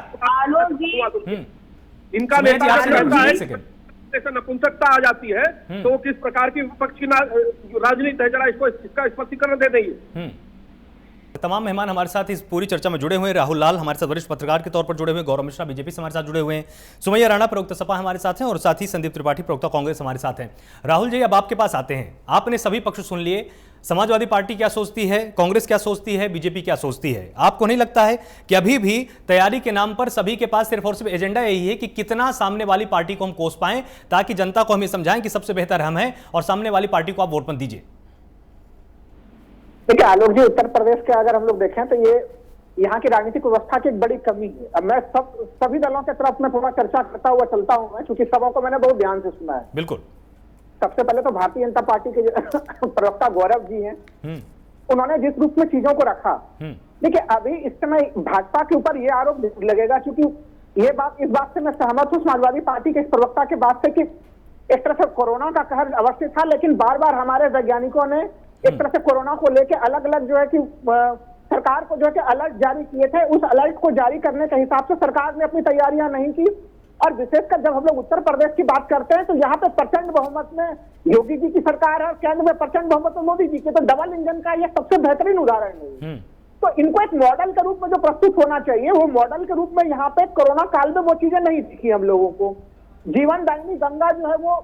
इनका नेता नपुंसकता आ जाती है तो किस प्रकार की विपक्ष की राजनीति है, जरा इसका स्पष्टीकरण दे देंगे। तमाम मेहमान हमारे साथ इस पूरी चर्चा में जुड़े हुए हैं। राहुल लाल हमारे साथ वरिष्ठ पत्रकार के तौर पर जुड़े हुए हैं, गौरव मिश्रा बीजेपी से हमारे साथ जुड़े हुए हैं, सुमैया राणा प्रवक्ता सपा हमारे साथ हैं और साथ ही संदीप त्रिपाठी प्रवक्ता कांग्रेस हमारे साथ हैं। राहुल जी, अब आपके पास आते हैं, आपने सभी पक्ष सुन लिए, समाजवादी पार्टी क्या सोचती है, कांग्रेस क्या सोचती है, बीजेपी क्या सोचती है। आपको नहीं लगता है कि अभी भी तैयारी के नाम पर सभी के पास सिर्फ और सिर्फ एजेंडा यही है कि कितना सामने वाली पार्टी को हम कोस पाएं, ताकि जनता को हमें समझाएं कि सबसे बेहतर हम हैं और सामने वाली पार्टी को आप वोट मत दीजिए? देखिए आलोक जी, उत्तर प्रदेश के अगर हम लोग देखें तो ये यहाँ की राजनीतिक व्यवस्था की एक बड़ी कमी है। अब मैं सभी दलों के तरफ में थोड़ा चर्चा करता हुआ चलता हूँ मैं, क्योंकि सबों को मैंने बहुत ध्यान से सुना है। बिल्कुल। सबसे पहले तो भारतीय जनता पार्टी के प्रवक्ता गौरव जी हैं, उन्होंने जिस रूप में चीजों को रखा, देखिए अभी इस समय भाजपा के ऊपर ये आरोप लगेगा, क्योंकि ये बात, इस बात से मैं सहमत हूँ समाजवादी पार्टी के इस प्रवक्ता के बात से कि एक तरह से कोरोना का कहर अवश्य था, लेकिन बार बार हमारे वैज्ञानिकों ने एक तरह से कोरोना को लेकर अलग अलग जो है कि सरकार को जो है कि अलर्ट जारी किए थे, उस अलर्ट को जारी करने के हिसाब से सरकार ने अपनी तैयारियां नहीं की। और विशेषकर जब हम लोग उत्तर प्रदेश की बात करते हैं तो यहाँ पे प्रचंड बहुमत में योगी जी की सरकार है और केंद्र में प्रचंड बहुमत में मोदी जी की, तो डबल इंजन का यह सबसे बेहतरीन उदाहरण है। तो इनको एक मॉडल के रूप में जो प्रस्तुत होना चाहिए, वो मॉडल के रूप में यहाँ पे कोरोना काल में वो चीजें नहीं दिखी हम लोगों को। जीवन दायिनी गंगा जो है वो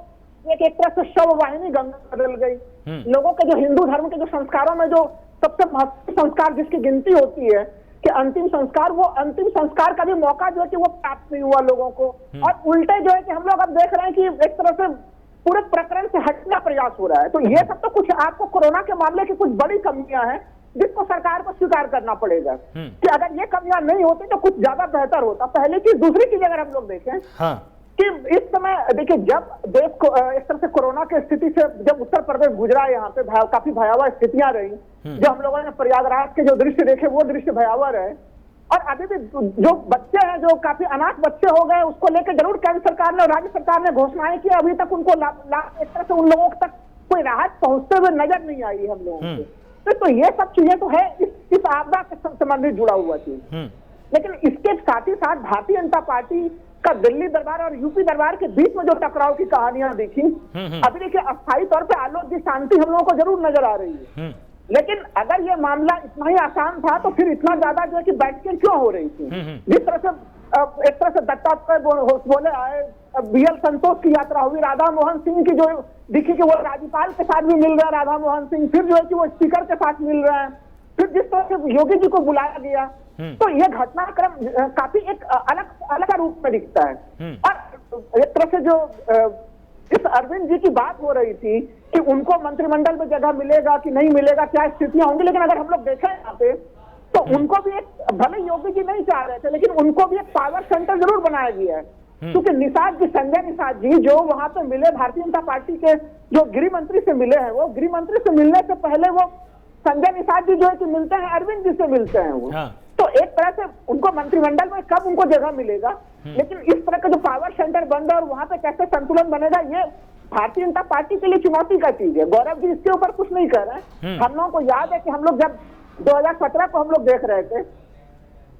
एक तरह से शव वाहिनी गंगा बदल गई। लोगों के जो हिंदू धर्म के जो संस्कारों में जो सबसे महत्वपूर्ण संस्कार जिसकी गिनती होती है कि अंतिम संस्कार, वो अंतिम संस्कार का भी मौका जो है कि वो प्राप्त नहीं हुआ लोगों को। और उल्टे जो है कि हम लोग अब देख रहे हैं कि एक तरह से पूरे प्रकरण से हटने का प्रयास हो रहा है। तो ये सब तो कुछ आपको कोरोना के मामले की कुछ बड़ी कमियां हैं जिसको सरकार को स्वीकार करना पड़ेगा कि अगर ये कमियां नहीं होती तो कुछ ज्यादा बेहतर होता। पहले चीज, दूसरी चीज अगर हम लोग देखें, कि इस समय देखिए, जब देश को इस तरह से कोरोना की स्थिति से जब उत्तर प्रदेश गुजरा, यहाँ पे काफी भयावह स्थितियां रही, जो हम लोगों ने प्रयागराज के जो दृश्य देखे वो दृश्य भयावह रहे। और अभी भी जो बच्चे हैं, जो काफी अनाथ बच्चे हो गए, उसको लेकर जरूर केंद्र सरकार ने और राज्य सरकार ने घोषणाएं की, अभी तक उनको एक तरह से उन लोगों तक कोई राहत पहुंचते हुए नजर नहीं आई हम लोगों को। तो ये सब चीजें तो है इस आपदा के संबंधित जुड़ा हुआ चीज। लेकिन इसके साथ ही साथ भारतीय जनता पार्टी का दिल्ली दरबार और यूपी दरबार के बीच में जो टकराव की कहानियां देखी, अभी देखिए अस्थायी तौर पे आलोक की शांति हम लोगों को जरूर नजर आ रही है, लेकिन अगर ये मामला इतना ही आसान था तो फिर इतना ज्यादा जो है कि बैठकें क्यों हो रही थी? जिस तरह से एक तरह से दत्तात्रेय बोले आए, बीएल संतोष की यात्रा हुई, राधा मोहन सिंह की जो दिखी कि वो राज्यपाल के साथ भी मिल रहे हैं राधा मोहन सिंह, फिर जो है कि वो स्पीकर के साथ मिल रहे हैं, फिर जिस तरह से योगी जी को बुलाया गया, तो ये घटनाक्रम काफी एक अलग रूप में दिखता है। और एक तरह से जो इस अरविंद जी की बात हो रही थी कि उनको मंत्रिमंडल में जगह मिलेगा कि नहीं मिलेगा, क्या स्थितियां होंगी, लेकिन अगर हम लोग देखें यहाँ पे तो उनको भी एक, भले योगी जी नहीं चाह रहे थे, लेकिन उनको भी एक पावर सेंटर जरूर बनाया गया है। क्योंकि निषाद जी, संजय निषाद जी जो वहां पे मिले, भारतीय जनता पार्टी के जो गृह मंत्री से मिले हैं, वो गृह मंत्री से मिलने से पहले वो संजय निषाद जी जो है कि मिलते हैं अरविंद जी से मिलते हैं वो। तो एक तरह से उनको मंत्रिमंडल में कब उनको जगह मिलेगा, लेकिन इस तरह का जो पावर सेंटर बन रहा है और वहां पे कैसे संतुलन बनेगा, ये भारतीय जनता पार्टी के लिए चुनौती का चीज है। गौरव जी इसके ऊपर कुछ नहीं कर रहे हैं। हम लोगों को याद है कि हम लोग जब 2017 को हम लोग देख रहे थे,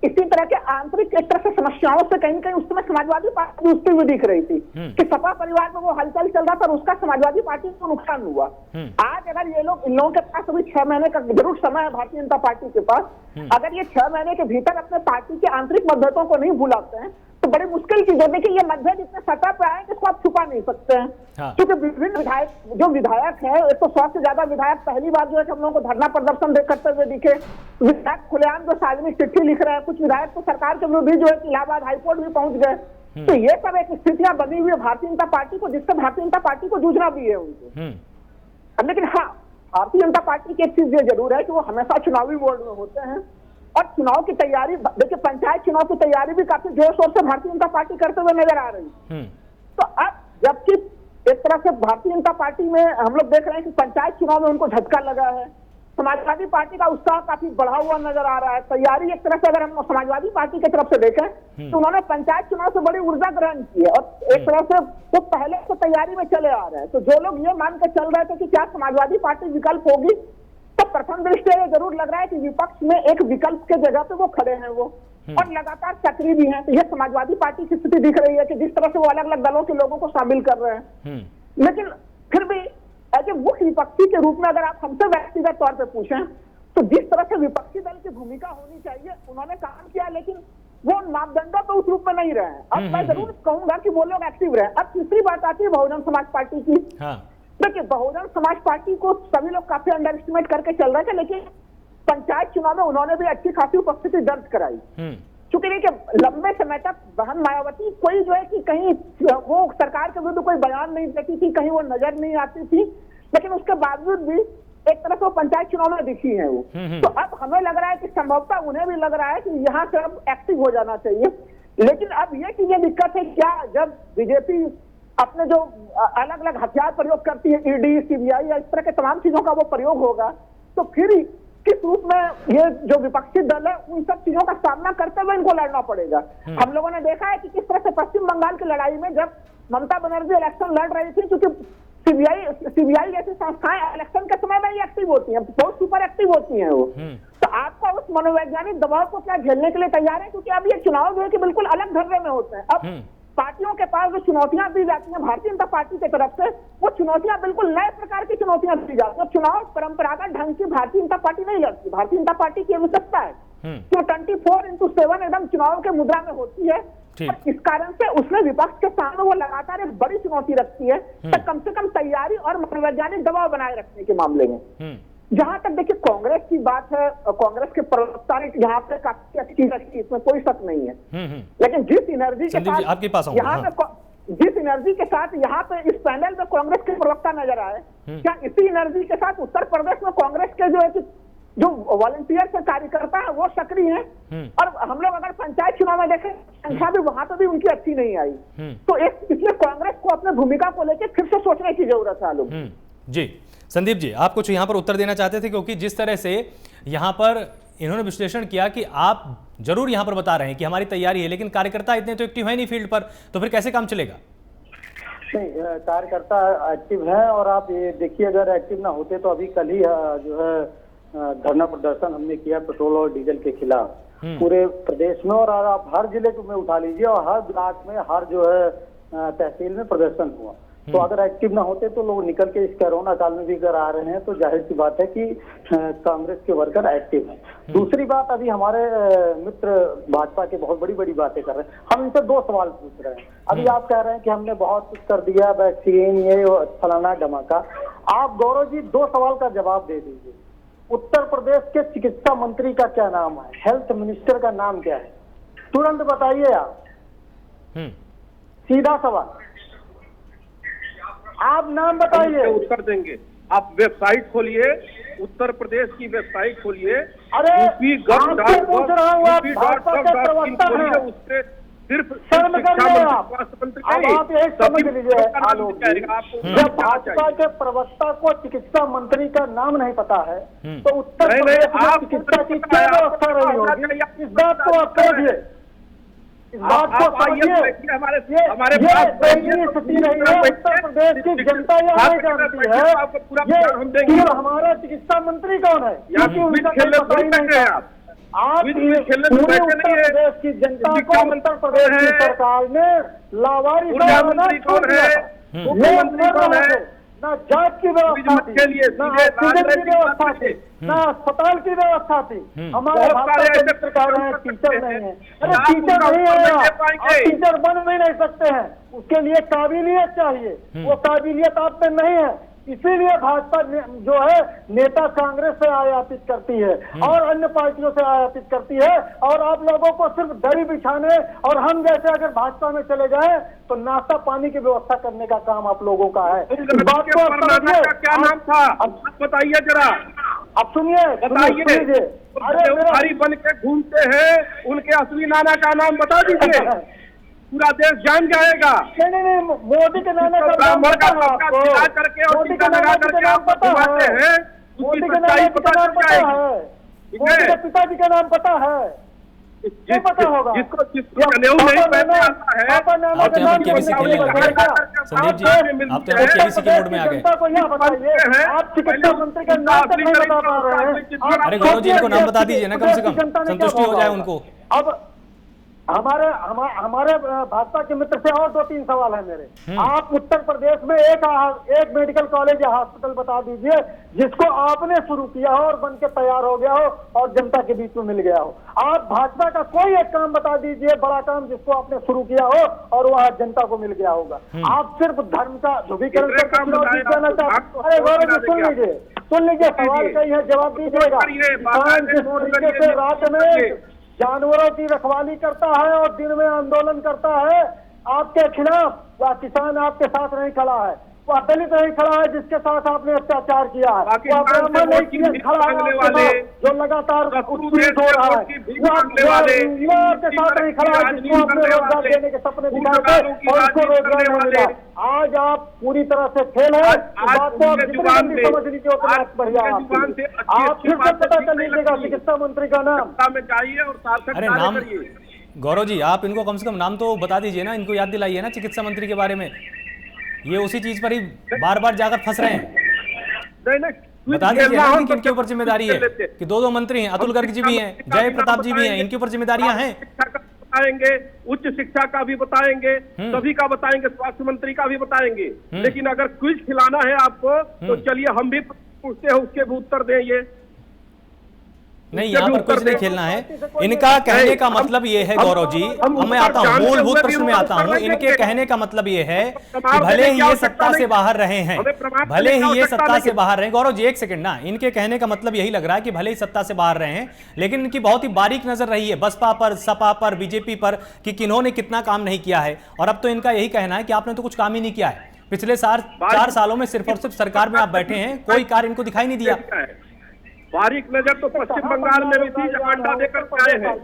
इसी तरह के आंतरिक एक तरह से समस्याओं से कहीं कहीं उस समय समाजवादी पार्टी उठती हुई दिख रही थी कि सपा परिवार में वो हलचल चल रहा था और उसका समाजवादी पार्टी को नुकसान हुआ। आज अगर ये लोग, इन लोगों के पास अभी 6 महीने का जरूर समय है भारतीय जनता पार्टी के पास, अगर ये 6 महीने के भीतर अपने पार्टी के आंतरिक मतभेदों को नहीं भुलाते हैं तो बड़ी मुश्किल चीज है। देखिए, ये मतभेद इतने सतह पे आए कि इसको आप छुपा नहीं सकते हैं। क्योंकि विभिन्न विधायक है, एक तो 100 से ज्यादा विधायक पहली बार जो है हम लोगों को धरना प्रदर्शन करते हुए दिखे, विधायक खुलेआम जो सार्वजनिक चिट्ठी लिख रहे हैं, कुछ विधायक तो सरकार के विरोधी जो है इलाहाबाद हाईकोर्ट भी पहुंच गए। तो ये सब एक स्थितियां बनी हुई है भारतीय जनता पार्टी को, जिससे भारतीय जनता पार्टी को जूझना भी है उनको। लेकिन हाँ, भारतीय जनता पार्टी की एक चीज ये जरूर है कि वो हमेशा चुनावी मोड में होते हैं और चुनाव की तैयारी, देखिए पंचायत चुनाव की तैयारी भी काफी जोर शोर से भारतीय जनता पार्टी करते हुए नजर आ रही है। तो अब जबकि एक तरह से भारतीय जनता पार्टी में हम लोग देख रहे हैं कि पंचायत चुनाव में उनको झटका लगा है, समाजवादी पार्टी का उत्साह काफी बढ़ा हुआ नजर आ रहा है, तैयारी एक तरह से अगर हम समाजवादी पार्टी की तरफ से देखें तो उन्होंने पंचायत चुनाव से बड़ी ऊर्जा ग्रहण की है और एक तरह से वो पहले से तैयारी में चले आ रहे हैं। तो जो लोग ये मान के चल रहे थे कि क्या समाजवादी पार्टी विकल्प होगी, तो प्रथम दृष्टया ये जरूर लग रहा है कि विपक्ष में एक विकल्प के जगह पे वो खड़े हैं वो, और लगातार सक्रिय भी हैं। तो ये समाजवादी पार्टी की स्थिति दिख रही है कि जिस तरह से वो अलग अलग दलों के लोगों को शामिल कर रहे हैं। लेकिन फिर भी एज ए मुख्य विपक्षी के रूप में अगर आप हमसे व्यक्तिगत तौर पर पूछें तो जिस तरह से विपक्षी दल की भूमिका होनी चाहिए उन्होंने काम किया, लेकिन वो मापदंडों तो उस रूप में नहीं रहे। अब मैं जरूर कहूंगा कि वो लोग एक्टिव रहे। अब तीसरी बात आती है बहुजन समाज पार्टी की। देखिए, बहुजन समाज पार्टी को सभी लोग काफी अंडर एस्टिमेट करके चल रहे थे, लेकिन पंचायत चुनाव में उन्होंने भी अच्छी खासी उपस्थिति दर्ज कराई। चूंकि देखिए, लंबे समय तक बहन मायावती कोई जो है कि कहीं वो सरकार के विरुद्ध कोई बयान नहीं देती थी, कहीं वो नजर नहीं आती थी, लेकिन उसके बावजूद भी एक तरह से वो पंचायत चुनाव में दिखी है वो। तो अब हमें लग रहा है कि संभवतः उन्हें भी लग रहा है कि यहाँ से अब एक्टिव हो जाना चाहिए। लेकिन अब ये चीजें दिक्कत है क्या, जब बीजेपी अपने जो अलग अलग हथियार प्रयोग करती है, ईडी, सीबीआई या इस तरह के तमाम चीजों का वो प्रयोग होगा, तो फिर किस रूप में ये जो विपक्षी दल है उन सब चीजों का सामना करते हुए इनको लड़ना पड़ेगा। हम लोगों ने देखा है कि किस तरह से पश्चिम बंगाल की लड़ाई में जब ममता बनर्जी इलेक्शन लड़ रही थी, क्योंकि सीबीआई जैसी संस्थाएं इलेक्शन के समय में ही एक्टिव होती हैं, बहुत सुपर एक्टिव होती हैं वो। तो आपका उस मनोवैज्ञानिक दबाव को क्या झेलने के लिए तैयार है? क्योंकि अब ये चुनाव जो है कि बिल्कुल अलग धर्रे में होते हैं। अब पार्टियों के पास जो चुनौतियां दी जाती हैं भारतीय जनता पार्टी की तरफ से, वो चुनौतियां बिल्कुल नए प्रकार की चुनौतियां दी जाती हैं। चुनाव परंपरागत ढंग से भारतीय जनता पार्टी नहीं लड़ती। भारतीय जनता पार्टी की विशेषता है कि 24/7 एकदम चुनाव के मुद्रा में होती है। इस कारण से उसमें विपक्ष के सामने वो लगातार एक बड़ी चुनौती रखती है, तो कम से कम तैयारी और मनोवैज्ञानिक दबाव बनाए रखने के मामले में। जहां तक देखिए कांग्रेस की बात है, कांग्रेस के प्रवक्ता ने यहाँ पे काफी अच्छी रखी, इसमें कोई शक नहीं है। लेकिन जिस एनर्जी के साथ यहाँ पे जिस एनर्जी के साथ यहाँ पे इस पैनल में कांग्रेस के प्रवक्ता नजर आए, क्या इसी एनर्जी के साथ उत्तर प्रदेश में कांग्रेस के जो है कि जो वॉलंटियर से कार्यकर्ता है वो सक्रिय हैं। और हम लोग अगर पंचायत चुनाव में देखें संख्या भी वहां पर भी उनकी अच्छी नहीं आई। तो इसमें कांग्रेस को अपने भूमिका को लेकर फिर से सोचने की जरूरत है लोग। जी संदीप जी, आप कुछ यहाँ पर उत्तर देना चाहते थे, क्योंकि जिस तरह से यहाँ पर इन्होंने विश्लेषण किया कि आप जरूर यहाँ पर बता रहे हैं कि हमारी तैयारी है, लेकिन कार्यकर्ता इतने तो एक्टिव है नहीं फील्ड पर, तो फिर कैसे काम चलेगा? नहीं, कार्यकर्ता एक्टिव है। और आप ये देखिए, अगर एक्टिव ना होते तो अभी कल ही जो है धरना प्रदर्शन हमने किया पेट्रोल और डीजल के खिलाफ पूरे प्रदेश में। और आप हर जिले में उठा लीजिए और हर ब्लॉक में, हर जो है तहसील में प्रदर्शन हुआ। तो अगर एक्टिव ना होते तो लोग निकल के इस कोरोना काल में भी अगर आ रहे हैं तो जाहिर सी बात है कि कांग्रेस के वर्कर एक्टिव हैं। दूसरी बात, अभी हमारे मित्र भाजपा के बहुत बड़ी बड़ी बातें कर रहे हैं। हम इनसे दो सवाल पूछ रहे हैं। अभी आप कह रहे हैं कि हमने बहुत कुछ कर दिया, वैक्सीन ये फलाना धमाका। आप गौरव जी दो सवाल का जवाब दे दीजिए। उत्तर प्रदेश के चिकित्सा मंत्री का क्या नाम है? हेल्थ मिनिस्टर का नाम क्या है? तुरंत बताइए आप, सीधा सवाल, आप नाम बताइए। उत्तर देंगे। आप वेबसाइट खोलिए, उत्तर प्रदेश की वेबसाइट खोलिए। अरे आपसे पूछ रहा हूँ, आप भाजपा के प्रवक्ता हैं, उससे सिर्फ शर्म करिए आप। स्वास्थ्य मंत्री अब आप यही समझ लीजिए आलोक जी, जब भाजपा के प्रवक्ता को चिकित्सा मंत्री का नाम नहीं पता है तो उत्तर प्रदेश में चिकित्सा की क्या व्यवस्था रही होगी? इस बात को आप समझिए, इस बात को समझिए। हमारे ये स्थिति नहीं है। उत्तर प्रदेश की जनता यह नहीं जानती है कि हमारा चिकित्सा मंत्री कौन है, क्योंकि उनका कोई पता ही नहीं है। आप पूरे उत्तर प्रदेश की जनता को उत्तर प्रदेश की सरकार ने लावारिस ना जांच की व्यवस्था थी, ना ऑक्सीजन की व्यवस्था थी, ना अस्पताल की व्यवस्था थी। हमारे भाजपा के मित्र कह रहे हैं टीचर नहीं है। अरे टीचर नहीं है, आप टीचर बन भी नहीं सकते हैं। उसके लिए काबिलियत चाहिए, वो काबिलियत आप में नहीं है। इसीलिए भाजपा जो है नेता कांग्रेस से आयातित करती है और अन्य पार्टियों से आयातित करती है। और आप लोगों को सिर्फ दरी बिछाने, और हम जैसे अगर भाजपा में चले जाएं तो नाश्ता पानी की व्यवस्था करने का काम आप लोगों का है। इस बात को क्या नाम था अब बताइए जरा। अब सुनिए, बताइए। अरे बन के घूमते हैं, उनके असली नाना का नाम बता दीजिए, पूरा देश जान जाएगा। नहीं, मोदी के नाना का नाम पता है आपको? मोदी के नाना का नाम पता है? मोदी के नाना का नाम पता है? मोदी के पिताजी का नाम पता है? क्या पता होगा? जिसको जनेऊ नहीं पहनना आता है। आप यहाँ केबीसी खेलने लगे संदीप जी, आप तो केबीसी के मोड में आ गए। जनता को यह बताइए, आप चिकित्सा मंत्री का नाम तक नहीं बता पा रहे हैं। अरे गौरव जी, इनको नाम बता दीजिए ना, कम से कम संतुष्टि हो जाए उनको। अब हमारे भाजपा के मित्र से और 2-3 सवाल है मेरे। आप उत्तर प्रदेश में एक मेडिकल कॉलेज या हॉस्पिटल बता दीजिए जिसको आपने शुरू किया हो और बन के तैयार हो गया हो और जनता के बीच में मिल गया हो। आप भाजपा का कोई एक काम बता दीजिए, बड़ा काम जिसको आपने शुरू किया हो और वह जनता को मिल गया होगा। आप सिर्फ धर्म का ध्रुवीकरण करके चुनाव जीत जाना चाहते। अरे गौरव जी सुन लीजिए, सवाल का ही है, जवाब दीजिएगा। किसान जिस तरीके से रात में जानवरों की रखवाली करता है और दिन में आंदोलन करता है आपके खिलाफ, वह किसान आपके साथ नहीं खड़ा है, वह दलित नहीं खड़ा है जिसके साथ आपने अत्याचार किया है, वह ब्राह्मण नहीं खड़ा है जो लगातार उत्पीड़ित हो रहा है, युवा आपके साथ नहीं खड़ा है जिसको आपने रोजगार देने के सपने दिखाते और उसको रोजगार नहीं मिला। आज आप पूरी तरह से फेल है। बात को आप जितनी जल्दी समझ लीजिए उतना बढ़िया। आप फिर से पता कर लीजिएगा चिकित्सा मंत्री का नाम चाहिए और सार्थक अरे नाम गौरव जी, आप इनको कम से कम नाम तो बता दीजिए ना, इनको याद दिलाइए ना चिकित्सा मंत्री के बारे में। ये उसी चीज पर ही बार बार जाकर फंस रहे हैं। बता दीजिए ना कि किनके ऊपर जिम्मेदारी है कि 2 मंत्री हैं, अतुल गर्ग जी भी हैं, जय प्रताप जी भी हैं, इनके ऊपर जिम्मेदारियां हैं। बताएंगे, उच्च शिक्षा का भी बताएंगे, सभी का बताएंगे, स्वास्थ्य मंत्री का भी बताएंगे। लेकिन अगर क्विज खिलाना है आपको तो चलिए हम भी पूछते हैं, उसके भी उत्तर दें। ये नहीं, यहाँ पर कुछ नहीं खेलना है। इनका कहने का मतलब ये है गौरव जी, मैं आता हूँ मूलभूत प्रश्न में आता हूँ। इनके कहने का मतलब ये है कि भले ही ये सत्ता से बाहर रहे हैं, भले ही ये सत्ता से बाहर रहे, गौरव जी एक सेकंड ना, इनके कहने का मतलब यही लग रहा है कि भले ही सत्ता से बाहर रहे हैं लेकिन इनकी बहुत ही बारीक नजर रही है बसपा पर, सपा पर, बीजेपी पर कि किन्होंने कितना काम नहीं किया है। और अब तो इनका यही कहना है कि आपने तो कुछ काम ही नहीं किया है। पिछले 4 सालों में सिर्फ और सिर्फ सरकार में आप बैठे हैं, कोई कार्य इनको दिखाई नहीं दिया। बारीक नजर तो पश्चिम बंगाल में भी थी, जब अंडा देकर के आए हैं,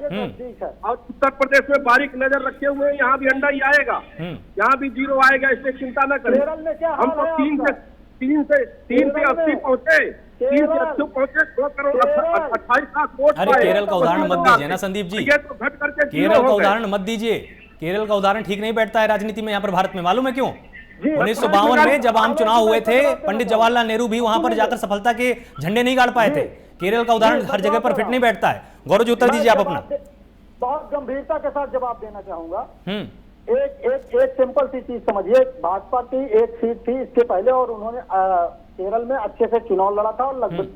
और उत्तर प्रदेश में बारीक नजर रखे हुए हैं, यहाँ भी अंडा ही आएगा, यहाँ भी 0 आएगा, इसलिए चिंता न करें। हम तो 3 से 80 पहुंचे, 3 से 80 पहुंचे, 2 करोड़ 28 लाख वोट। अरे केरल का उदाहरण मत दीजिए ना संदीप जी, ये तो घट करके केरल का उदाहरण मत दीजिए। केरल का उदाहरण ठीक नहीं बैठता है राजनीति में यहाँ पर भारत में, मालूम है क्यों? 1952 में जब आम चुनाव हुए थे, पंडित जवाहरलाल नेहरू भी वहां पर जाकर सफलता के झंडे नहीं गाड़ पाए थे। केरल का उदाहरण हर जगह पर फिट नहीं बैठता है। गौरव जी उत्तर दीजिए आप अपना। बहुत गंभीरता के साथ जवाब देना चाहूंगा। एक सिंपल सी चीज समझिए, भाजपा की एक सीट थी इसके पहले और उन्होंने केरल में अच्छे से चुनाव लड़ा था और लगभग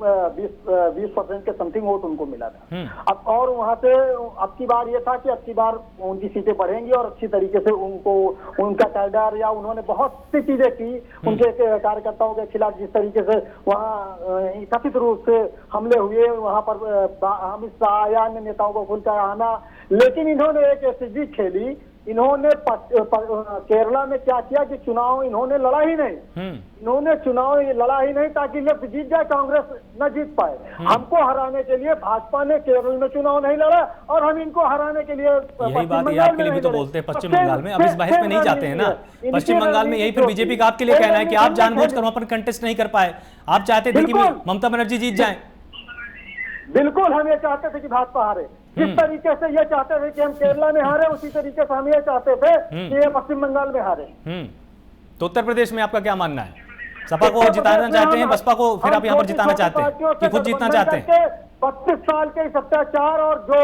20% के समथिंग वोट उनको मिला था। अब और वहां से अब की बार ये था कि अब की बार उनकी सीटें बढ़ेंगी और अच्छी तरीके से उनको उनका कैडर या उन्होंने बहुत सी चीजें की उनके कार्यकर्ताओं के खिलाफ, जिस तरीके से वहाँ कथित रूप से हमले हुए, वहां पर अमित शाह या अन्य नेताओं को खुलकर आना, लेकिन इन्होंने एक ऐसी जीत खेली। इन्होंने केरला में क्या किया कि चुनाव इन्होंने लड़ा ही नहीं, इन्होंने चुनाव लड़ा ही नहीं ताकि लेफ्ट जीत जाए, कांग्रेस न जीत पाए। हमको हराने के लिए भाजपा ने केरल में चुनाव नहीं लड़ा और हम इनको हराने के लिए यही बात ये आपके लिए भी तो बोलते हैं पश्चिम बंगाल में। अब इस बहस में नहीं जाते हैं ना पश्चिम बंगाल में, यही फिर बीजेपी का आपके लिए कहना है कि आप जानबूझकर वहां पर कंटेस्ट नहीं कर पाए, आप चाहते थे कि ममता बनर्जी जीत जाए। बिल्कुल, हम ये चाहते थे कि भाजपा हारे, जिस तरीके से ये चाहते थे कि हम केरला में हारे, उसी तरीके से हम ये चाहते थे कि ये पश्चिम बंगाल में हारे। तो उत्तर प्रदेश में आपका क्या मानना है? सपा को जिताना चाहते हैं, बसपा को फिर आप यहाँ पर जिताना चाहते हैं कि खुद जीतना चाहते हैं? 25 साल के अत्याचार और जो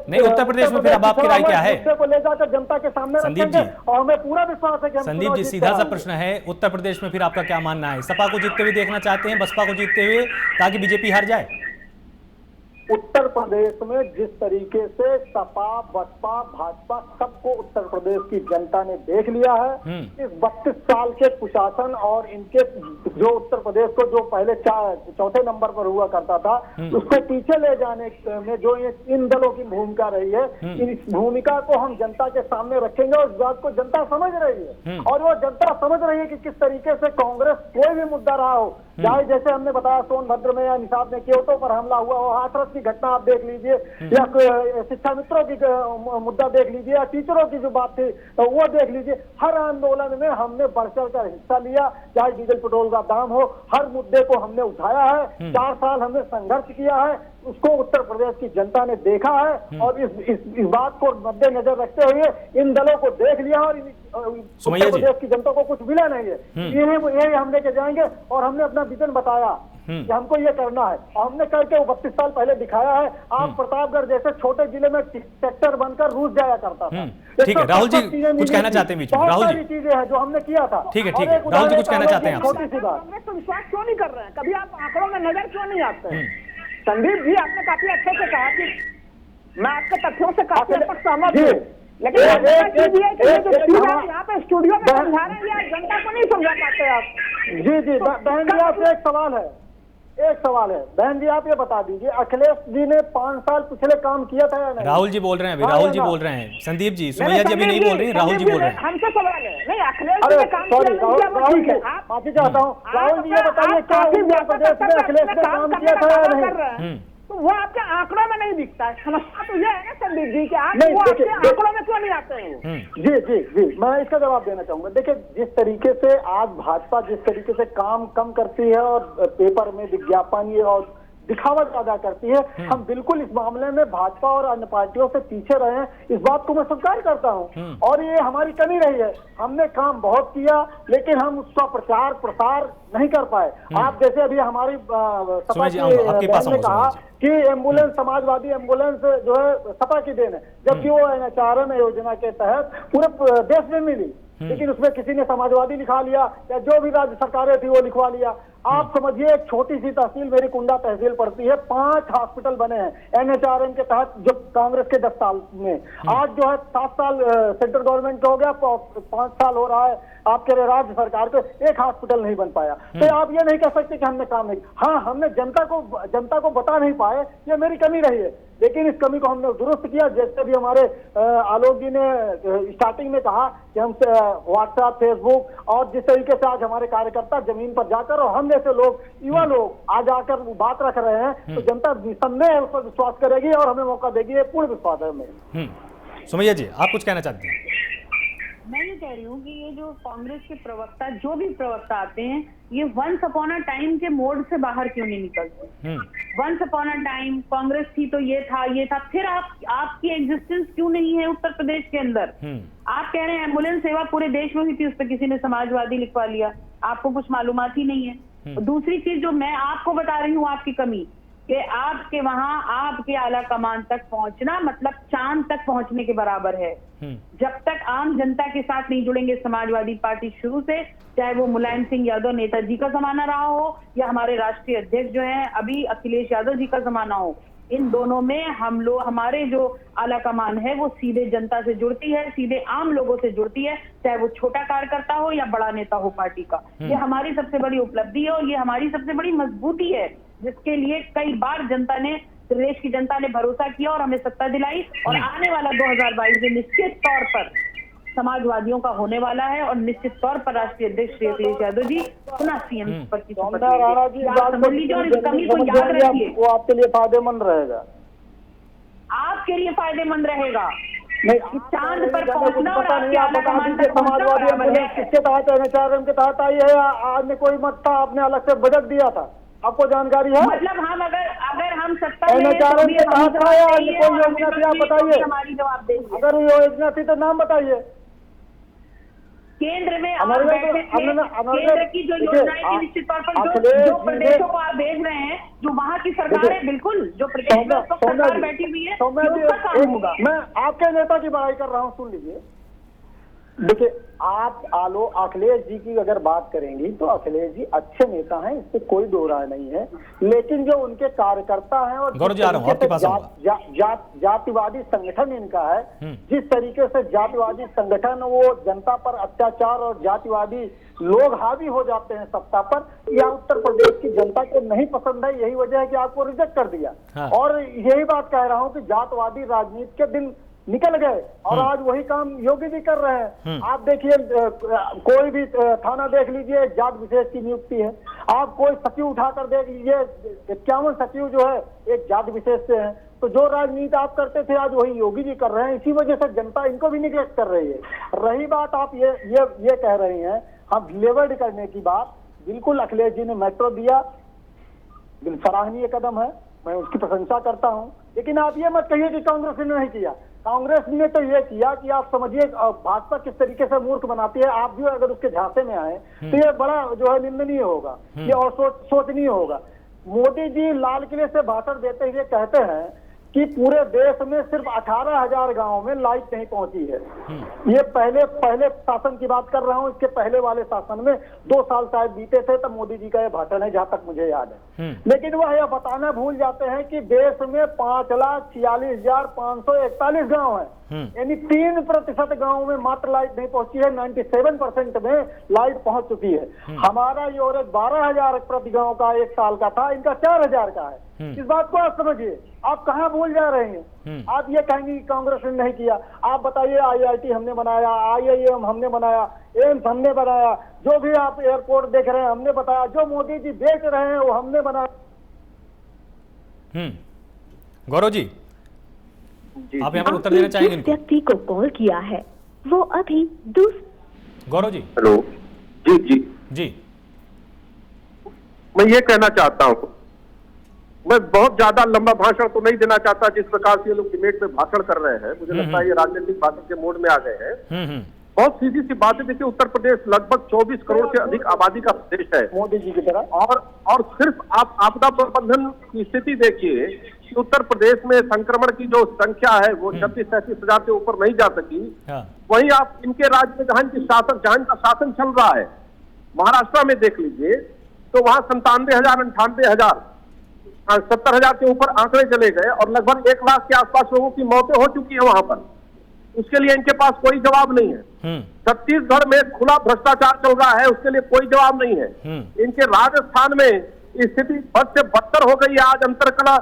नहीं, उत्तर प्रदेश में फिर अब आपकी राय क्या है? को ले जाकर जनता के सामने संदीप जी, और हमें पूरा विश्वास है कि संदीप जी सीधा सा प्रश्न है, उत्तर प्रदेश में फिर आपका क्या मानना है? सपा को जीतते हुए देखना चाहते हैं, बसपा को जीतते हुए ताकि बीजेपी हार जाए? उत्तर प्रदेश में जिस तरीके से सपा बसपा भाजपा सबको उत्तर प्रदेश की जनता ने देख लिया है। इस 32 साल के कुशासन और इनके जो उत्तर प्रदेश को जो पहले चौथे नंबर पर हुआ करता था, उसको पीछे ले जाने में जो इन दलों की भूमिका रही है, इस भूमिका को हम जनता के सामने रखेंगे और इस बात को जनता समझ रही है। और वो जनता समझ रही है कि किस तरीके से कांग्रेस कोई भी मुद्दा रहा हो, चाहे जैसे हमने बताया सोनभद्र में या निषाद में केवटों पर हमला हुआ हो, हाथरस की घटना आप देख लीजिए, या शिक्षा मित्रों की मुद्दा देख लीजिए, या टीचरों की जो बात थी तो वो देख लीजिए। हर आंदोलन में हमने बढ़ चढ़ कर हिस्सा लिया, चाहे डीजल पेट्रोल का दाम हो, हर मुद्दे को हमने उठाया है। 4 साल हमने संघर्ष किया है, उसको उत्तर प्रदेश की जनता ने देखा है और इस बात को मद्देनजर रखते हुए इन दलों को देख लिया और उत्तर प्रदेश की जनता को कुछ मिला नहीं है। यही हम लेके जाएंगे और हमने अपना विजन बताया कि हमको ये करना है और हमने करके 32 साल पहले दिखाया है। आप प्रतापगढ़ जैसे छोटे जिले में सेक्टर बनकर रूस जाया करता था। ठीक है राहुल जी कुछ कहना चाहते हैं बीच में? राहुल जी चीजें हैं जो हमने किया था। ठीक है राहुल जी कुछ कहना चाहते हैं आपसे? छोटी सी बात, तो विश्वास क्यों नहीं कर रहे हैं? कभी आप आंकड़ों में नजर क्यों नहीं आते हैं? संदीप जी आपने काफी अच्छे से कहा कि मैं आपके तथ्यों से काफी हद तक सहमत हूँ, लेकिन यहाँ पे स्टूडियो में समझा रहे हैं, जनता को नहीं समझा पाते आप। जी बहन जी आपसे एक सवाल है बहन जी, आप ये बता दीजिए अखिलेश जी ने 5 साल पिछले काम किया था या नहीं? राहुल जी बोल रहे हैं, राहुल जी बोल रहे हैं। संदीप जी, सुमैया जी अभी नहीं बोल रही, राहुल जी बोल रहे हैं। हमसे सवाल है नहीं, अखिलेश जी ने काम किया, राहुल जी माफी चाहता हूँ, राहुल जी ये बताइए क्या उत्तर प्रदेश में अखिलेश ने काम किया था या नहीं? तो वो आपके आंकड़ों में नहीं दिखता है। समस्या तो ये है ना संदीप जी कि आप वो आपके आंकड़ों में क्यों नहीं आते हैं? जी मैं इसका जवाब देना चाहूंगा। देखिए जिस तरीके से आज भाजपा जिस तरीके से काम कम करती है और पेपर में विज्ञापन और दिखावा ज्यादा करती है, हम बिल्कुल इस मामले में भाजपा और अन्य पार्टियों से पीछे रहे हैं, इस बात को मैं स्वीकार करता हूं और ये हमारी कमी रही है। हमने काम बहुत किया लेकिन हम उसका प्रचार प्रसार नहीं कर पाए। आप जैसे अभी हमारी सपा ने कहा कि एम्बुलेंस, समाजवादी एम्बुलेंस जो है सपा की देन है, जबकि वो NHRM योजना के तहत पूरे देश में मिली, लेकिन उसमें किसी ने समाजवादी लिखा लिया या जो भी राज्य सरकारें थी वो लिखवा लिया। आप समझिए एक छोटी सी तहसील, मेरी कुंडा तहसील पड़ती है, 5 हॉस्पिटल बने हैं NHRM के तहत जो कांग्रेस के 10 साल में। आज जो है 7 साल सेंट्रल गवर्नमेंट का हो गया, 5 साल हो रहा है आपके राज्य सरकार को, एक हॉस्पिटल नहीं बन पाया। तो आप ये नहीं कह सकते कि हमने काम नहीं। हाँ, हमने जनता को बता नहीं पाए, ये मेरी कमी रही है। लेकिन इस कमी को हमने दुरुस्त किया। जैसे भी हमारे आलोक जी ने स्टार्टिंग में कहा कि हम व्हाट्सएप, फेसबुक और जिस तरीके से आज हमारे कार्यकर्ता जमीन पर जाकर और हम जैसे लोग, युवा लोग आज आकर बात रख रहे हैं, तो जनता निसंदेह उस पर विश्वास करेगी और हमें मौका देगी, ये पूर्ण विश्वास है हमें। सुमैया जी, आप कुछ कहना चाहती हैं? मैं ये कह रही हूँ कि ये जो कांग्रेस के प्रवक्ता, जो भी प्रवक्ता आते हैं, ये वंस अपॉन अ टाइम के मोड से बाहर क्यों नहीं निकलते? Once upon a time Congress थी तो ये था, फिर आपकी एग्जिस्टेंस क्यों नहीं है उत्तर प्रदेश के अंदर? आप कह रहे हैं एम्बुलेंस सेवा पूरे देश में हुई थी, उस पर किसी ने समाजवादी लिखवा लिया, आपको कुछ मालूमात ही नहीं है। दूसरी चीज जो मैं आपको बता रही हूँ, आपकी कमी कि आपके वहां आपके आला कमान तक पहुंचना मतलब चांद तक पहुंचने के बराबर है। जब तक आम जनता के साथ नहीं जुड़ेंगे समाजवादी पार्टी शुरू से, चाहे वो मुलायम सिंह यादव नेताजी का जमाना रहा हो या हमारे राष्ट्रीय अध्यक्ष जो हैं अभी अखिलेश यादव जी का जमाना हो, इन दोनों में हमारे जो आला कमान है वो सीधे जनता से जुड़ती है, सीधे आम लोगों से जुड़ती है, चाहे वो छोटा कार्यकर्ता हो या बड़ा नेता हो पार्टी का। ये हमारी सबसे बड़ी उपलब्धि है और ये हमारी सबसे बड़ी मजबूती है, जिसके लिए कई बार जनता ने, प्रदेश की जनता ने भरोसा किया और हमें सत्ता दिलाई। और आने वाला 2022 में निश्चित तौर पर समाजवादियों का होने वाला है और निश्चित तौर पर राष्ट्रीय अध्यक्ष श्री अखिलेश यादव जी पुनः सीएम पर की शपथ लीजिए और इस कमी को याद रखिए। वो आपके लिए फायदेमंद रहेगा, आपके लिए फायदेमंद रहेगा। नहीं, चांद पर पहुंचना और आपके आला कमान तक समाजवादी पहुंचना किसके तहत NHRM के तहत आई है? आज में कोई मत था, आपने अलग से बजट दिया था, आपको जानकारी है? मतलब हम अगर हम सत्ता में NHRM के तहत था या कोई योजना थी, आप बताइए। हमारी जवाबदेही अगर योजना थी तो नाम बताइए। केंद्र में आप बैठे थे, केंद्र की जो योजनाएं थी निश्चित तौर पर जो प्रदेशों को आप भेज रहे हैं, जो वहाँ की सरकार है, बिल्कुल जो प्रदेश में सरकार बैठी हुई है, उसका काम होगा। मैं आपके नेता की बड़ाई कर रहा हूँ, सुन लीजिए। देखिए, आप अखिलेश जी की अगर बात करेंगी तो अखिलेश जी अच्छे नेता हैं, इससे कोई दो राय नहीं है, लेकिन जो उनके कार्यकर्ता हैं और जातिवादी संगठन इनका है, जिस तरीके से जातिवादी संगठन वो जनता पर अत्याचार और जातिवादी लोग हावी हो जाते हैं सत्ता पर, यह उत्तर प्रदेश की जनता को नहीं पसंद है। यही वजह है कि आपको रिजेक्ट कर दिया। और यही बात कह रहा हूँ कि जातवादी राजनीति के दिन निकल गए और आज वही काम योगी जी कर रहे हैं। आप देखिए, कोई भी थाना देख लीजिए, जात विशेष की नियुक्ति है। आप कोई सचिव उठाकर देख लीजिए, 51 सचिव जो है एक जात विशेष से हैं। तो जो राजनीति आप करते थे आज वही योगी जी कर रहे हैं। इसी वजह से जनता इनको भी निगलेक्ट कर रही है। रही बात आप ये कह रही हैं हम डिलीवर्ड करने की बात, बिल्कुल अखिलेश जी ने मेट्रो दिया, सराहनीय कदम है, मैं उसकी प्रशंसा करता हूं। लेकिन आप ये मत कहिए कि कांग्रेस ने नहीं किया। कांग्रेस ने तो ये किया कि आप समझिए भाजपा किस तरीके से मूर्ख बनाती है। आप भी अगर उसके झांसे में आए तो ये बड़ा जो है निंदनीय होगा, ये और सोचनीय होगा। मोदी जी लाल किले से भाषण देते हुए कहते हैं कि पूरे देश में सिर्फ 18,000 गांवों में लाइट नहीं पहुंची है। ये पहले शासन की बात कर रहा हूं, इसके पहले वाले शासन में 2 साल शायद बीते थे तब मोदी जी का ये भाषण है, जहां तक मुझे याद है। लेकिन वह यह बताना भूल जाते हैं कि देश में 5,46,541 गांव है, यानी 3% गांवों में मात्र लाइट नहीं पहुंची है, 97% में लाइट पहुंच चुकी है। हमारा एवरेज 12,000 प्रति गांव का 1 साल का था, इनका 4,000 का है। इस बात को आप समझिए, आप कहां भूल जा रहे हैं। आप ये कहेंगे कि कांग्रेस ने नहीं किया। आप बताइए, IIT हमने बनाया, IIM हमने बनाया, एम्स हमने बनाया, जो भी आप एयरपोर्ट देख रहे हैं हमने बताया, जो मोदी जी बेच रहे हैं वो हमने बनाया। गौरव जी, आप यहाँ पर उत्तर देना चाहेंगे? जिस व्यक्ति को कॉल किया है वो अभी गौरव जी, हेलो जी, मैं ये कहना चाहता हूँ, मैं बहुत ज्यादा लंबा भाषण तो नहीं देना चाहता। जिस प्रकार से ये लोग डिबेट में भाषण कर रहे हैं, मुझे लगता है ये राजनीतिक भाषण के मोड में आ गए हैं। बहुत सीधी सी बात है। देखिए, उत्तर प्रदेश लगभग 24 करोड़ से अधिक आबादी का प्रदेश है मोदी जी की तरह, और सिर्फ आप आपदा प्रबंधन की स्थिति देखिए कि उत्तर प्रदेश में संक्रमण की जो संख्या है वो 36-37 हजार से ऊपर नहीं जा सकी। वहीं आप इनके राज्य में जहां का शासन चल रहा है, महाराष्ट्र में देख लीजिए तो वहां 97,000, 98,000, 70,000 के ऊपर आंकड़े चले गए और लगभग 1 लाख के आसपास लोगों की मौतें हो चुकी है वहां पर। उसके लिए इनके पास कोई जवाब नहीं है। छत्तीसगढ़ में खुला भ्रष्टाचार चल रहा है, उसके लिए कोई जवाब नहीं है। इनके राजस्थान में स्थिति बद से बदतर हो गई है। आज अंतरकला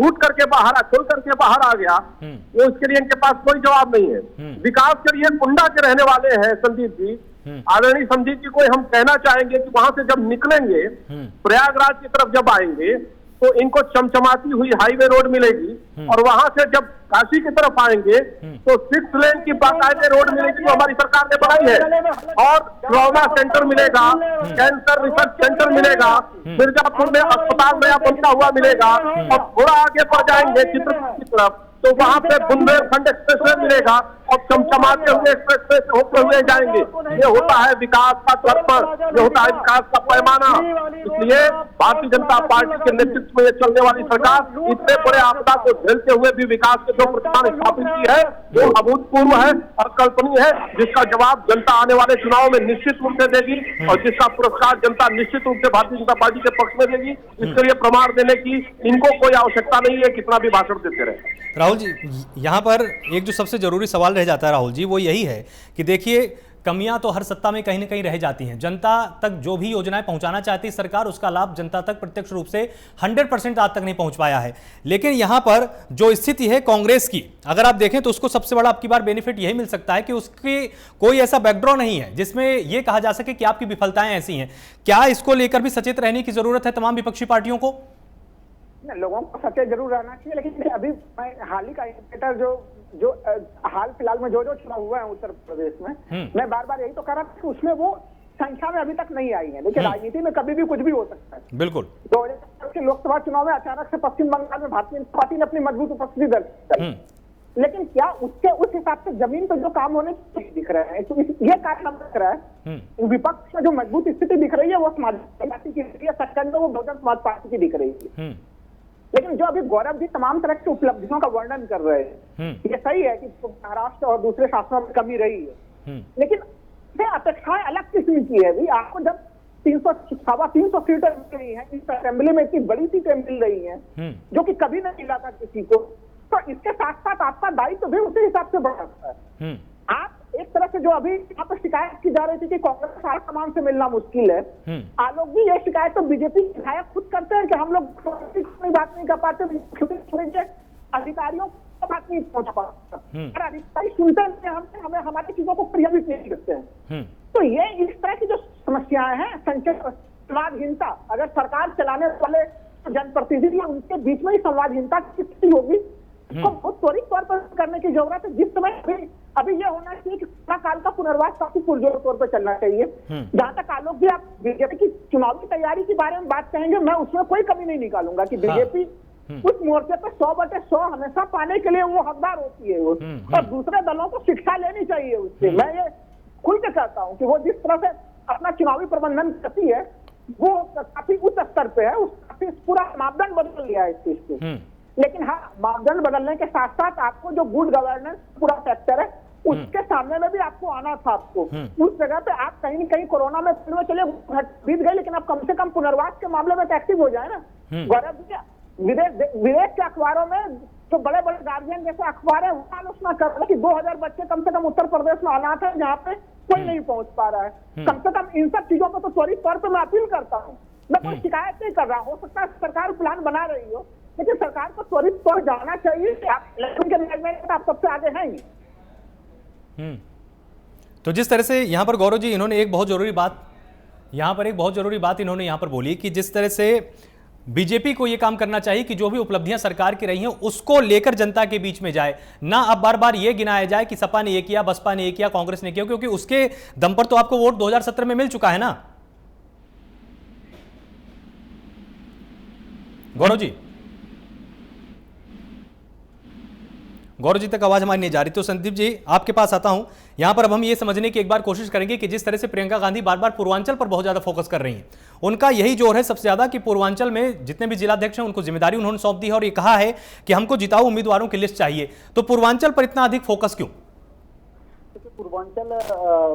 छूट करके बाहर खोल करके बाहर आ गया, वो इसके लिए इनके पास कोई जवाब नहीं है। विकास के लिए कुंडा के रहने वाले हैं संदीप जी, आदरणीय संदीप जी को हम कहना चाहेंगे कि वहां से जब निकलेंगे प्रयागराज की तरफ जब आएंगे तो इनको चमचमाती हुई हाईवे रोड मिलेगी और वहां से जब काशी की तरफ आएंगे तो 6 लेन की बाकायदे रोड मिलेगी जो हमारी सरकार ने बनाई है, और ट्रॉमा सेंटर मिलेगा, कैंसर रिसर्च सेंटर मिलेगा, मिर्जापुर में अस्पताल नया बनता हुआ मिलेगा, और थोड़ा आगे बढ़ जाएंगे चित्रकूट की तरफ तो वहां पे बुंदेलखंड एक्सप्रेसवे मिलेगा और चमचमाते हुए एक्सप्रेसवे होते हुए जाएंगे। ये होता है विकास का दर्पण, ये होता है विकास का पैमाना। इसलिए भारतीय जनता पार्टी के नेतृत्व में ये चलने वाली सरकार इतने बड़े आपदा को झेलते हुए भी विकास के जो प्रतिष्ठान स्थापित की है वो अभूतपूर्व है, अकल्पनीय है, जिसका जवाब जनता आने वाले चुनाव में निश्चित रूप से देगी और जिसका पुरस्कार जनता निश्चित रूप से भारतीय जनता पार्टी के पक्ष में देगी। इसके लिए प्रमाण देने की इनको कोई आवश्यकता नहीं है, कितना भी भाषण देते रहे। राहुल जी, यहाँ पर एक जो सबसे जरूरी सवाल रह जाता है राहुल जी, वो यही है कि देखिए कमियां तो हर सत्ता में कहीं ना कहीं रह जाती हैं। जनता तक जो भी योजनाएं पहुंचाना चाहती है सरकार, उसका लाभ जनता तक प्रत्यक्ष रूप से 100% आज तक नहीं पहुंच पाया है। लेकिन यहां पर जो स्थिति है कांग्रेस की, अगर आप देखें तो उसको सबसे बड़ा आपकी बार बेनिफिट यही मिल सकता है कि उसकी कोई ऐसा बैकड्रॉ नहीं है जिसमें यह कहा जा सके कि आपकी विफलताएं ऐसी हैं। क्या इसको लेकर भी सचेत रहने की जरूरत है तमाम विपक्षी पार्टियों को? लोगों को सचेत जरूर रहना चाहिए, लेकिन अभी मैं हाल ही का इंडिकेटर जो हाल फिलहाल में जो चुनाव हुआ है उत्तर प्रदेश में, मैं बार बार यही तो कह रहा था कि उसमें वो संख्या में अभी तक नहीं आई है। देखिए राजनीति में कभी भी कुछ भी हो सकता है। बिल्कुल 2014 के लोकसभा चुनाव में अचानक से पश्चिम बंगाल में भारतीय जनता पार्टी ने अपनी मजबूत उपस्थिति दर्ज की, लेकिन क्या उसके उस हिसाब से जमीन पर जो काम होने दिख रहे हैं, तो ये कारण हम दिख रहा है विपक्ष में जो मजबूत स्थिति दिख रही है वो समाजवादी पार्टी की दिख रही है, सेकंड में वो बहुजन समाज पार्टी की दिख रही है। लेकिन जो अभी गौरव जी तमाम तरह की उपलब्धियों का वर्णन कर रहे हैं, ये सही है कि महाराष्ट्र और दूसरे शासनों में कमी रही है, लेकिन अपेक्षाएं अलग किस्म की है। आपको जब 300 सीटें मिल रही हैं, इस असेंबली में इतनी बड़ी सीटें मिल रही हैं जो कि कभी नहीं मिला था किसी को, तो इसके साथ साथ आपका दायित्व भी उसी हिसाब से बढ़ सकता है। आप एक तरह से जो अभी यहाँ पर शिकायत की जा रही थी कि कांग्रेस सारा सामान से मिलना मुश्किल है, आलोक भी ये शिकायत तो बीजेपी विधायक खुद करते हैं कि हम लोग बात नहीं कर पाते, अधिकारियों को बात नहीं पहुंच पाते, अधिकारी सुनते हैं हमें हमारी चीजों को प्रभावित नहीं करते हैं। तो ये इस तरह की जो समस्याएं हैं, संवादहीनता, अगर सरकार चलाने वाले जनप्रतिनिधि उनके बीच में ही संवादहीनता की स्थिति होगी, इसको बहुत त्वरित तौर पर करने की जरूरत है। जिस समय अभी ये होना चाहिए कि कोरोना काल का पुनर्वास काफी पुरजोर तौर पर चलना चाहिए। जहां तक आलोक जी आप बीजेपी की चुनावी तैयारी के बारे में बात कहेंगे, मैं उसमें कोई कमी नहीं निकालूंगा कि बीजेपी उस मोर्चे पर 100/100 हमेशा पाने के लिए वो हकदार होती है वो, और दूसरे दलों को शिक्षा लेनी चाहिए उससे। मैं ये खुल के कहता हूँ कि वो जिस तरह से अपना चुनावी प्रबंधन करती है वो काफी उच्च स्तर पे है, काफी पूरा मापदंड बदल लिया है इस चीज को। लेकिन हाँ, मापदंड बदलने के साथ साथ आपको जो गुड गवर्नेंस पूरा सेक्टर है उसके सामने में भी आपको आना था। आपको उस जगह पे आप कहीं न कहीं कोरोना में चले बीत गए, लेकिन आप कम से कम पुनर्वास के मामले में एक्टिव हो जाए ना। गौरव विदेश के अखबारों में जो बड़े बड़े गार्जियन जैसे अखबार है वो आलोचना कर रहे हैं कि 2000 बच्चे कम से कम उत्तर प्रदेश में अनाथ है जहाँ पे कोई नहीं पहुंच पा रहा है। कम से कम इन सब चीजों पर तो त्वरित तौर पर मैं अपील करता हूँ। मैं कोई शिकायत नहीं कर रहा, हो सकता है सरकार प्लान बना रही हो, लेकिन सरकार को त्वरित तौर जाना चाहिए कि आप इलेक्शन के मैनेजमेंट में आप सबसे आगे हैं। तो जिस तरह से यहाँ पर गौरव जी इन्होंने एक बहुत जरूरी बात इन्होंने यहाँ पर बोली कि जिस तरह से बीजेपी को यह काम करना चाहिए कि जो भी उपलब्धियां सरकार की रही हैं उसको लेकर जनता के बीच में जाए, ना अब बार बार यह गिनाया जाए कि सपा ने ये किया, बसपा ने ये किया, कांग्रेस ने किया, क्योंकि उसके दम पर तो आपको वोट 2017 में मिल चुका है ना। गौरव जी तक आवाज हमारी नहीं जा रही, तो संदीप जी आपके पास आता हूं। यहां पर अब हम ये समझने की एक बार कोशिश करेंगे कि जिस तरह से प्रियंका गांधी बार बार पूर्वांचल पर बहुत ज्यादा फोकस कर रही हैं, उनका यही जोर है सबसे ज्यादा कि पूर्वांचल में जितने भी जिलाध्यक्ष हैं उनको जिम्मेदारी उन्होंने सौंप दी है और ये कहा है कि हमको जिताऊ उम्मीदवारों की लिस्ट चाहिए। तो पूर्वांचल पर इतना अधिक फोकस क्यों? पूर्वांचल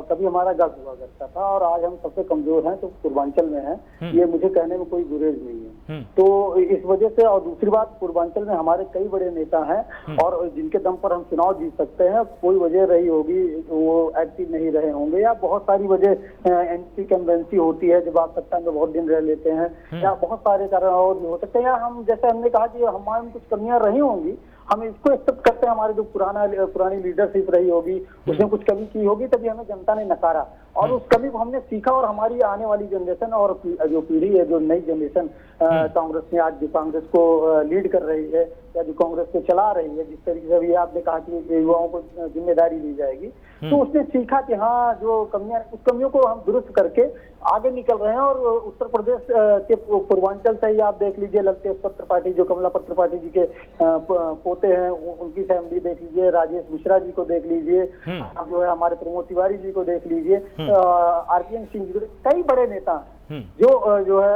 कभी हमारा गढ़ हुआ करता था और आज हम सबसे कमजोर हैं तो पूर्वांचल में हैं, ये मुझे कहने में कोई गुरेज नहीं है। तो इस वजह से, और दूसरी बात, पूर्वांचल में हमारे कई बड़े नेता हैं और जिनके दम पर हम चुनाव जीत सकते हैं। कोई वजह रही होगी वो एक्टिव नहीं रहे होंगे, या बहुत सारी वजह एंटी कन्वेंसी होती है जब आप सत्ता में बहुत दिन रह लेते हैं, या बहुत सारे कारण और भी हो सकते हैं, या हम जैसे हमने कहा कि हमारे में कुछ कमियां रही होंगी, हम इसको एक्सेप्ट करते हैं। हमारी जो पुरानी लीडरशिप रही होगी उसने कुछ कमी की होगी, तभी हमें जनता ने नकारा और उस कमी को हमने सीखा। और हमारी आने वाली जनरेशन और जो पीढ़ी है, जो नई जनरेशन कांग्रेस ने आज जो कांग्रेस को लीड कर रही है या जो कांग्रेस को चला रही है, जिस तरीके से अभी आपने कहा कि युवाओं को जिम्मेदारी ली जाएगी, तो उसने सीखा कि हाँ, जो कमियां, उस कमियों को हम दुरुस्त करके आगे निकल रहे हैं। और उत्तर प्रदेश के पूर्वांचल से ही आप देख लीजिए, ललतेश्वर त्रिपाठी जो कमलापत त्रिपाठी जी के पोते हैं, उनकी फैमिली देख लीजिए, राजेश मिश्रा जी को देख लीजिए, आप जो है हमारे प्रमोद तिवारी जी को देख लीजिए, आरपीएन सिंह जी, कई बड़े नेता जो है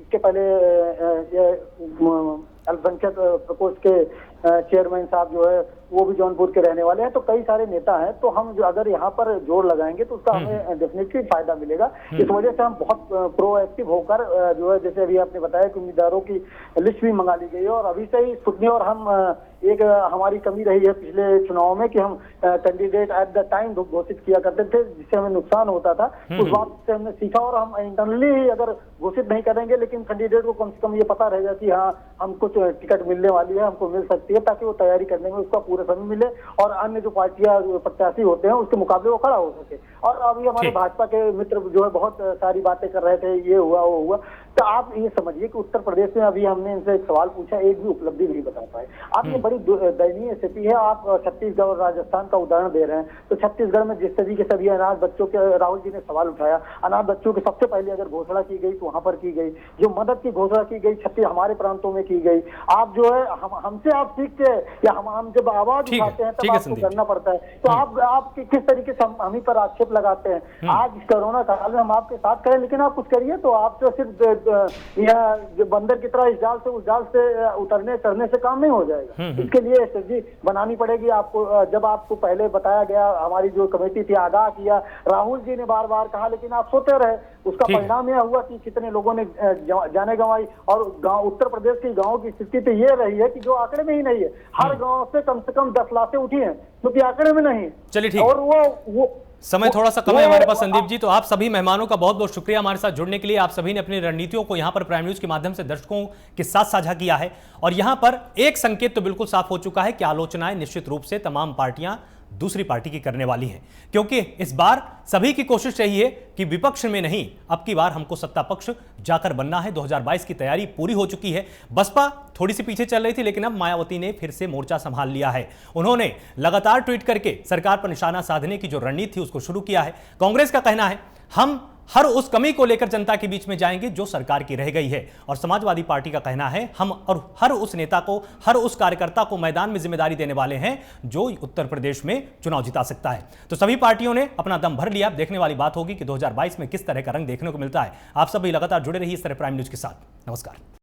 इसके पहले अल्पसंख्यक प्रकोष्ठ के चेयरमैन साहब जो है वो भी जौनपुर के रहने वाले हैं। तो कई सारे नेता हैं, तो हम जो अगर यहाँ पर जोर लगाएंगे तो उसका हमें डेफिनेटली फायदा मिलेगा। इस वजह से हम बहुत प्रोएक्टिव होकर जो है, जैसे अभी आपने बताया कि उम्मीदवारों की लिस्ट भी मंगा ली गई है और अभी से ही छुटने, और हम एक हमारी कमी रही है पिछले चुनाव में कि हम कैंडिडेट एट द टाइम घोषित किया करते थे, जिससे हमें नुकसान होता था। उस बात से हमने सीखा और हम इंटरनली ही अगर घोषित नहीं करेंगे, लेकिन कैंडिडेट को कम से कम ये पता रहेगा कि हाँ, हमको टिकट मिलने वाली है, हमको मिल सकती है, ताकि वो तैयारी करने में उसका पूरा समय मिले और अन्य जो पार्टियां प्रत्याशी होते हैं उसके मुकाबले वो खड़ा हो सके। और अभी हमारे भाजपा के मित्र जो है बहुत सारी बातें कर रहे थे, ये हुआ वो हुआ, तो आप ये समझिए कि उत्तर प्रदेश में अभी हमने इनसे एक सवाल पूछा, एक भी उपलब्धि नहीं बता पाए। आप ये बड़ी दयनीय स्थिति है। आप छत्तीसगढ़ और राजस्थान का उदाहरण दे रहे हैं, तो छत्तीसगढ़ में जिस तरीके से अभी अनाथ बच्चों के, राहुल जी ने सवाल उठाया, अनाथ बच्चों की सबसे पहले अगर घोषणा की गई तो वहां पर की गई, जो मदद की घोषणा की गई छत्तीस हमारे प्रांतों में की गई। आप जो है हमसे आप सीख के, या हम जब आवाज उठाते हैं तब आपको करना पड़ता है, तो आप किस तरीके से हम ही पर आक्षेप लगाते हैं। आज कोरोना काल में हम आपके साथ करें, लेकिन आप कुछ करिए तो आप तो सिर्फ यह बंदर की तरह इस जाल से उस जाल से उतरने चढ़ने से काम नहीं हो जाएगा। इसके लिए स्ट्रेटजी बनानी पड़ेगी आपको। जब आपको पहले बताया गया, हमारी जो कमेटी थी आगाह किया, राहुल जी ने बार बार कहा, लेकिन आप सोते रहे। उसका परिणाम यह हुआ कि कितने लोगों ने जाने गंवाई। और गांव, उत्तर प्रदेश के गांवों की स्थिति तो ये रही है कि जो आंकड़े में ही नहीं है, हर गांव से कम 10 लाशें उठी हैं, क्योंकि आंकड़े में नहीं। चलिए ठीक, और वो समय थोड़ा सा कम है हमारे पास संदीप जी, तो आप सभी मेहमानों का बहुत बहुत शुक्रिया हमारे साथ जुड़ने के लिए। आप सभी ने अपनी रणनीतियों को यहां पर प्राइम न्यूज के माध्यम से दर्शकों के साथ साझा किया है और यहां पर एक संकेत तो बिल्कुल साफ हो चुका है कि आलोचनाएं निश्चित रूप से तमाम पार्टियां दूसरी पार्टी की करने वाली हैं, क्योंकि इस बार सभी की कोशिश रही है कि विपक्ष में नहीं, अब की बार हमको सत्ता पक्ष जाकर बनना है। 2022 की तैयारी पूरी हो चुकी है। बसपा थोड़ी सी पीछे चल रही थी, लेकिन अब मायावती ने फिर से मोर्चा संभाल लिया है। उन्होंने लगातार ट्वीट करके सरकार पर निशाना साधने की जो रणनीति थी उसको शुरू किया है। कांग्रेस का कहना है हम हर उस कमी को लेकर जनता के बीच में जाएंगे जो सरकार की रह गई है, और समाजवादी पार्टी का कहना है हम और हर उस नेता को, हर उस कार्यकर्ता को मैदान में जिम्मेदारी देने वाले हैं जो उत्तर प्रदेश में चुनाव जिता सकता है। तो सभी पार्टियों ने अपना दम भर लिया। देखने वाली बात होगी कि 2022 में किस तरह का रंग देखने को मिलता है। आप सभी लगातार जुड़े रहिए इस तरह प्राइम न्यूज के साथ। नमस्कार।